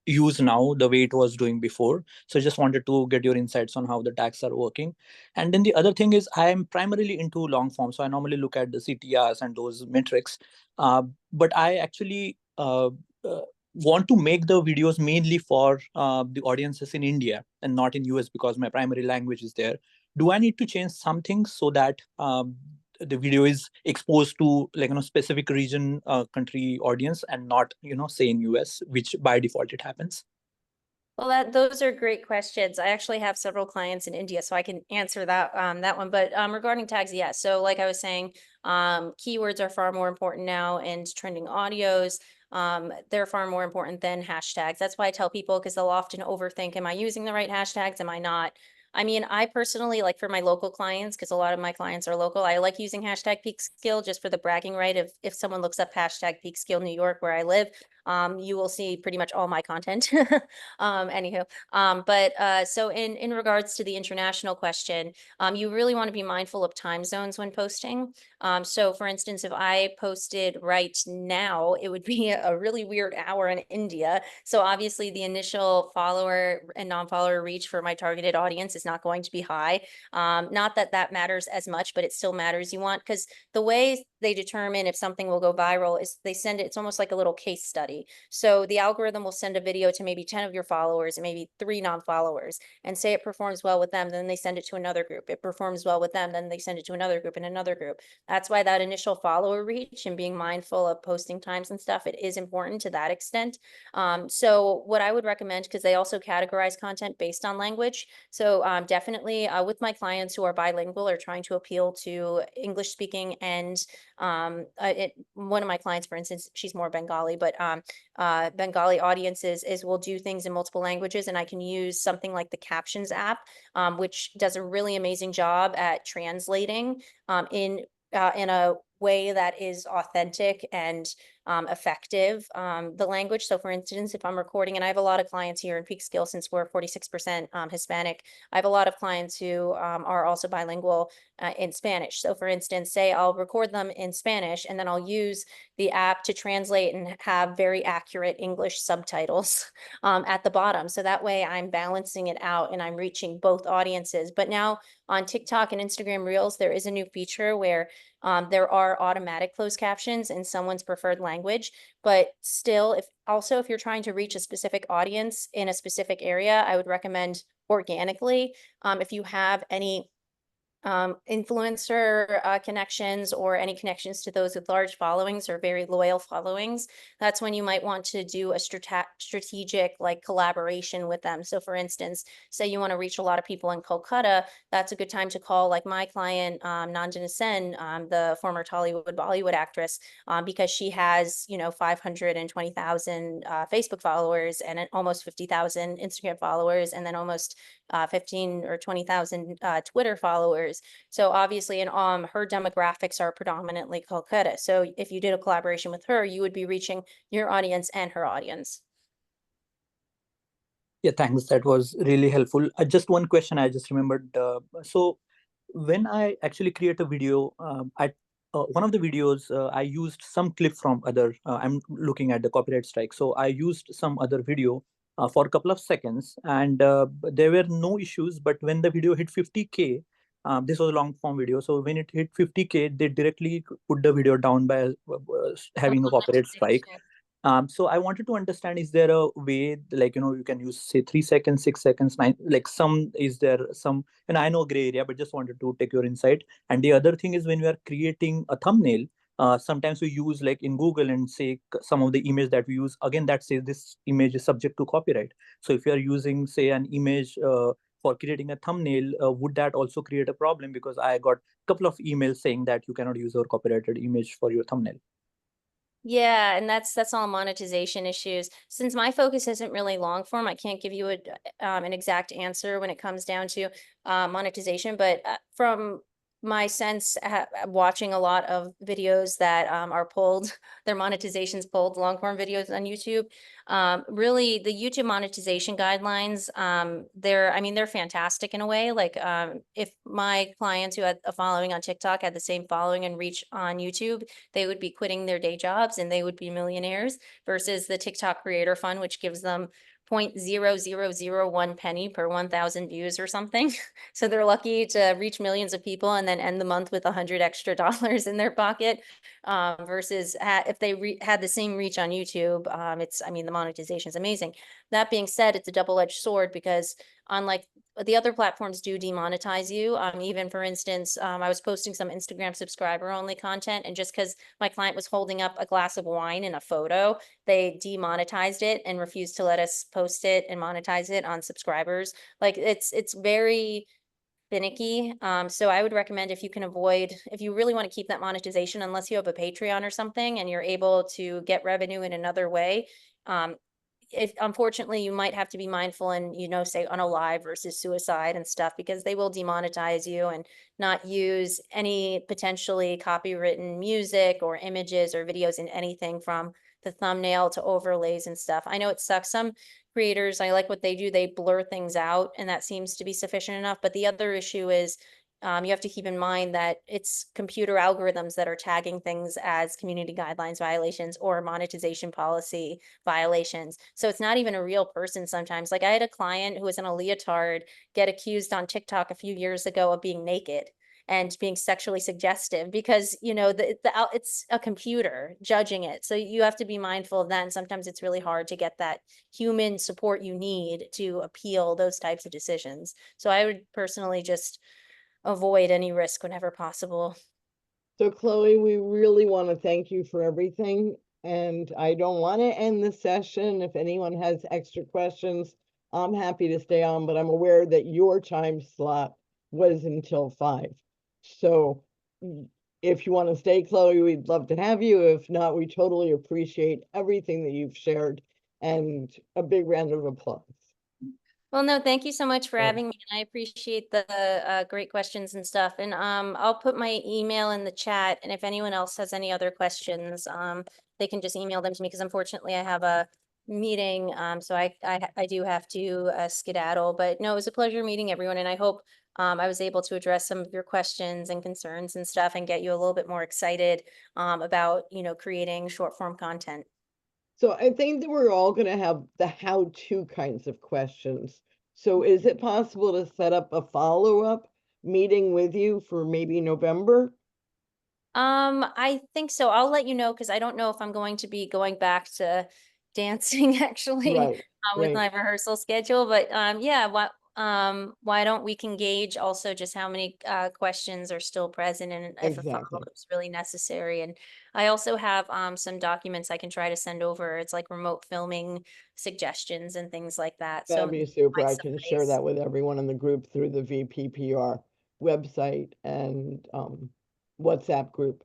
use now the way it was doing before. So I just wanted to get your insights on how the tags are working. And then the other thing is, I am primarily into long form, so I normally look at the CTRs and those metrics. But I actually want to make the videos mainly for the audiences in India and not in US because my primary language is there. Do I need to change something so that the video is exposed to specific region, country audience and not, say in US, which by default it happens? Well, those are great questions. I actually have several clients in India, so I can answer that one. But regarding tags, yes. So like I was saying, keywords are far more important now, and trending audios, they're far more important than hashtags. That's why I tell people, because they'll often overthink, am I using the right hashtags? Am I not? I mean, I personally, like for my local clients, because a lot of my clients are local, I like using hashtag peak skill just for the bragging right. If someone looks up hashtag peak skill New York, where I live, you will see pretty much all my content. Anywho, so in regards to the international question, you really want to be mindful of time zones when posting. So for instance, if I posted right now, it would be a really weird hour in India. So obviously the initial follower and non-follower reach for my targeted audience is not going to be high. Not that that matters as much, but it still matters. You want, because the way they determine if something will go viral is they send it, it's almost like a little case study. So the algorithm will send a video to maybe 10 of your followers and maybe 3 non-followers, and say it performs well with them, then they send it to another group. It performs well with them, then they send it to another group and another group. That's why that initial follower reach and being mindful of posting times and stuff, it is important to that extent. So what I would recommend, because they also categorize content based on language. So definitely with my clients who are bilingual or trying to appeal to English speaking and one of my clients, for instance, she's more Bengali, but Bengali audiences will do things in multiple languages, and I can use something like the Captions app, which does a really amazing job at translating in a way that is authentic and effective, the language. So for instance, if I'm recording, and I have a lot of clients here in Peekskill, since we're 46% Hispanic, I have a lot of clients who are also bilingual in Spanish. So for instance, say I'll record them in Spanish, and then I'll use the app to translate and have very accurate English subtitles at the bottom. So that way I'm balancing it out and I'm reaching both audiences. But now on TikTok and Instagram Reels, there is a new feature where there are automatic closed captions in someone's preferred language, but still, if you're trying to reach a specific audience in a specific area, I would recommend organically. If you have any influencer connections or any connections to those with large followings or very loyal followings, that's when you might want to do a strategic like collaboration with them. So for instance, say you want to reach a lot of people in Kolkata, that's a good time to call like my client, Nanjana Sen, the former Bollywood actress, because she has, 520,000 Facebook followers and almost 50,000 Instagram followers, and then almost 15 or 20,000 Twitter followers. So obviously, and her demographics are predominantly Kolkata. So if you did a collaboration with her, you would be reaching your audience and her audience. Yeah, thanks. That was really helpful. Just one question I just remembered. So when I actually create a video, one of the videos, I used some clip from other, I'm looking at the copyright strike. So I used some other video for a couple of seconds, and there were no issues. But when the video hit 50K, this was a long form video. So when it hit 50K, they directly put the video down by having a copyright strike. So I wanted to understand, is there a way, like, you can use, say, 3 seconds, 6 seconds, 9, like is there some, and I know gray area, but just wanted to take your insight. And the other thing is, when we are creating a thumbnail, sometimes we use like in Google and say some of the image that we use, again, that says this image is subject to copyright. So if you are using, say, an image for creating a thumbnail, would that also create a problem? Because I got a couple of emails saying that you cannot use our copyrighted image for your thumbnail. Yeah, and that's all monetization issues. Since my focus isn't really long form, I can't give you an exact answer when it comes down to monetization. But from my sense, watching a lot of videos that are pulled, their monetization's pulled, long form videos on YouTube. Really, the YouTube monetization guidelines, they're fantastic in a way. Like if my clients who had a following on TikTok had the same following and reach on YouTube, they would be quitting their day jobs and they would be millionaires, versus the TikTok Creator Fund, which gives them 0.0001 penny per 1,000 views or something. So they're lucky to reach millions of people and then end the month with $100 extra in their pocket. Versus if they had the same reach on YouTube, the monetization is amazing. That being said, it's a double-edged sword because unlike the other platforms do demonetize you. Even for instance, I was posting some Instagram subscriber only content, and just because my client was holding up a glass of wine in a photo, they demonetized it and refused to let us post it and monetize it on subscribers. Like it's very finicky. So I would recommend, if you really want to keep that monetization, unless you have a Patreon or something and you're able to get revenue in another way, if unfortunately you might have to be mindful and, say unalive versus suicide and stuff, because they will demonetize you and not use any potentially copywritten music or images or videos in anything from the thumbnail to overlays and stuff. I know it sucks. Some creators, I like what they do. They blur things out and that seems to be sufficient enough. But the other issue is you have to keep in mind that it's computer algorithms that are tagging things as community guidelines violations or monetization policy violations. So it's not even a real person sometimes. Like I had a client who was in a leotard get accused on TikTok a few years ago of being naked and being sexually suggestive because, it's a computer judging it. So you have to be mindful of that. And sometimes it's really hard to get that human support you need to appeal those types of decisions. So I would personally just avoid any risk whenever possible. So Chloe, we really want to thank you for everything. And I don't want to end the session. If anyone has extra questions, I'm happy to stay on, but I'm aware that your time slot was until 5. So if you want to stay, Chloe, we'd love to have you. If not, we totally appreciate everything that you've shared, and a big round of applause. Well, no, thank you so much for having me. And I appreciate the great questions and stuff. And I'll put my email in the chat. And if anyone else has any other questions, they can just email them to me, because unfortunately I have a meeting. So I do have to skedaddle. But no, it was a pleasure meeting everyone. And I hope I was able to address some of your questions and concerns and stuff and get you a little bit more excited about, creating short form content. So I think that we're all going to have the how-to kinds of questions. So is it possible to set up a follow-up meeting with you for maybe November? I think so. I'll let you know, because I don't know if I'm going to be going back to dancing actually Right, with right. my rehearsal schedule. But yeah, why don't we can gauge also just how many questions are still present and if a Exactly. follow-up is really necessary. And I also have some documents I can try to send over. It's like remote filming suggestions and things like that. That'd So be super. might I can share suffice. that with everyone in the group through the VPPR website and WhatsApp group.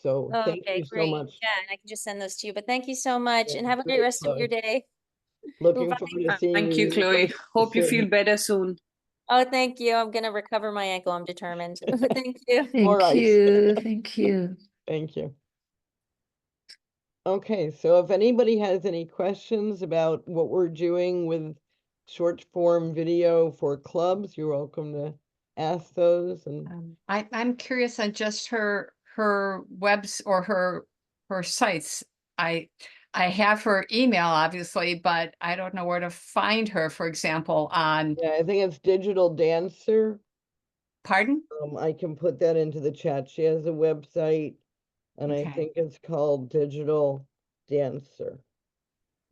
So thank Okay, you so great. much. Yeah, and I can just send those to you. But thank you so much, Yeah, and have a great great, rest of your Chloe. day. Looking Bye. forward to seeing Thank you you, Chloe. Hope you feel soon. better soon. Oh, thank you. I'm gonna recover my ankle. I'm determined. Thank you. All Thank right. you. Thank you. Thank you. Okay, so if anybody has any questions about what we're doing with short form video for clubs, you're welcome to ask those. And I'm curious on just her webs or her sites. I have her email obviously, but I don't know where to find her, for example, on. yeah, I think it's Digital Dancer. Pardon? I can put that into the chat. She has a website, and I Okay. think it's called Digital Dancer.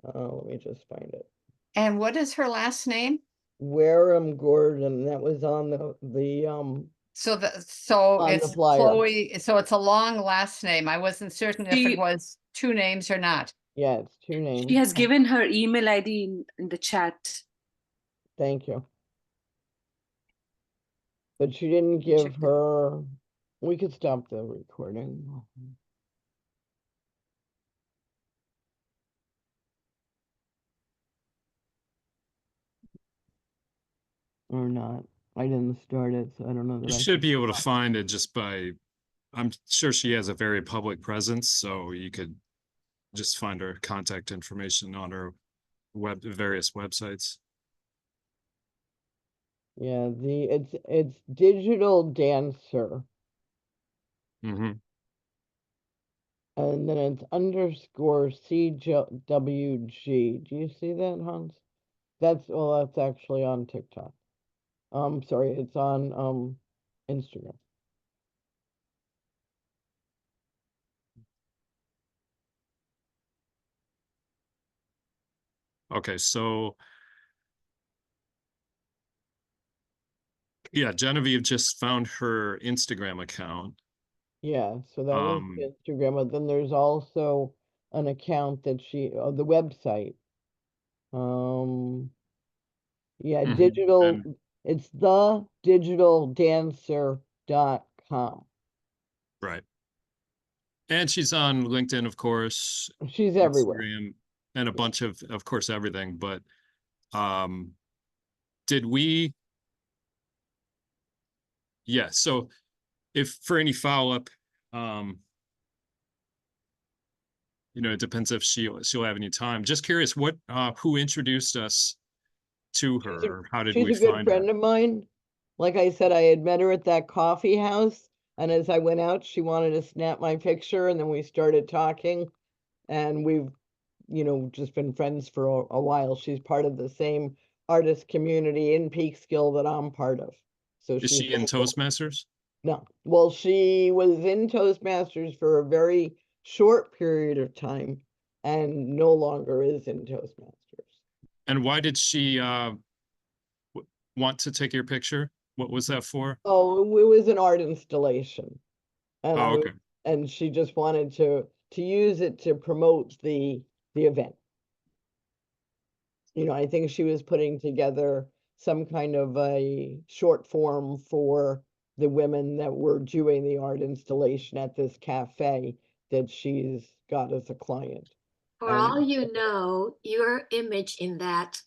Let me just find it. And what is her last name? Wareham Gordon. That was on the So On the it's flyer. Chloe, so it's a long last name. I wasn't certain if She- it was two names or not. Yeah, it's two names. She has given her email ID in the chat. Thank you. But she didn't give her, we could stop the recording. Or not. I didn't start it, so I don't know that You I should be able to find it just by, I'm sure she has a very public presence, so you could just find her contact information on her various websites. Yeah, it's Digital Dancer. Mm-hmm. And then it's underscore CWG. Do you see that, Hans? That's actually on TikTok. Sorry, it's on Instagram. Okay, so yeah, Genevieve just found her Instagram account. Yeah, so that was the Instagram, but then there's also an account that the website. Yeah, Mhm, it's thedigitaldancer.com. Right. And she's on LinkedIn, of course. She's everywhere. Instagram, and a bunch of course, everything. But did we? Yeah. So if for any follow-up, it depends if she'll have any time. Just curious, who introduced us to her, or how did we She's a good find her? friend of mine. Like I said, I had met her at that coffee house, and as I went out, she wanted to snap my picture, and then we started talking, and we've, just been friends for a while. She's part of the same artist community in Peekskill that I'm part of. So Is she in Toastmasters? No. Well, she was in Toastmasters for a very short period of time and no longer is in Toastmasters. And why did she want to take your picture? What was that for? Oh, it was an art installation. And Oh, okay. and she just wanted to use it to promote the event. I think she was putting together some kind of a short form for the women that were doing the art installation at this cafe that she's got as a client. For all you know, your image in that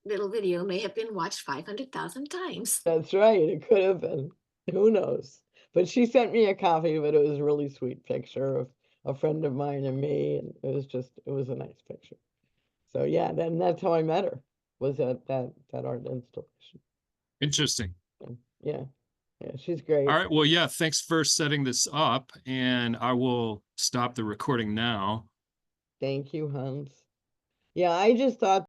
little video may have been watched 500,000 times. That's right. It could have been. Who knows? But she sent me a copy of it. It was a really sweet picture of a friend of mine and me. And it was a nice picture. So yeah, then that's how I met her, was at that art installation. Interesting. Yeah. Yeah, she's great. All right. Well, yeah, thanks for setting this up, and I will stop the recording now. Thank you, Hans. Yeah, I just thought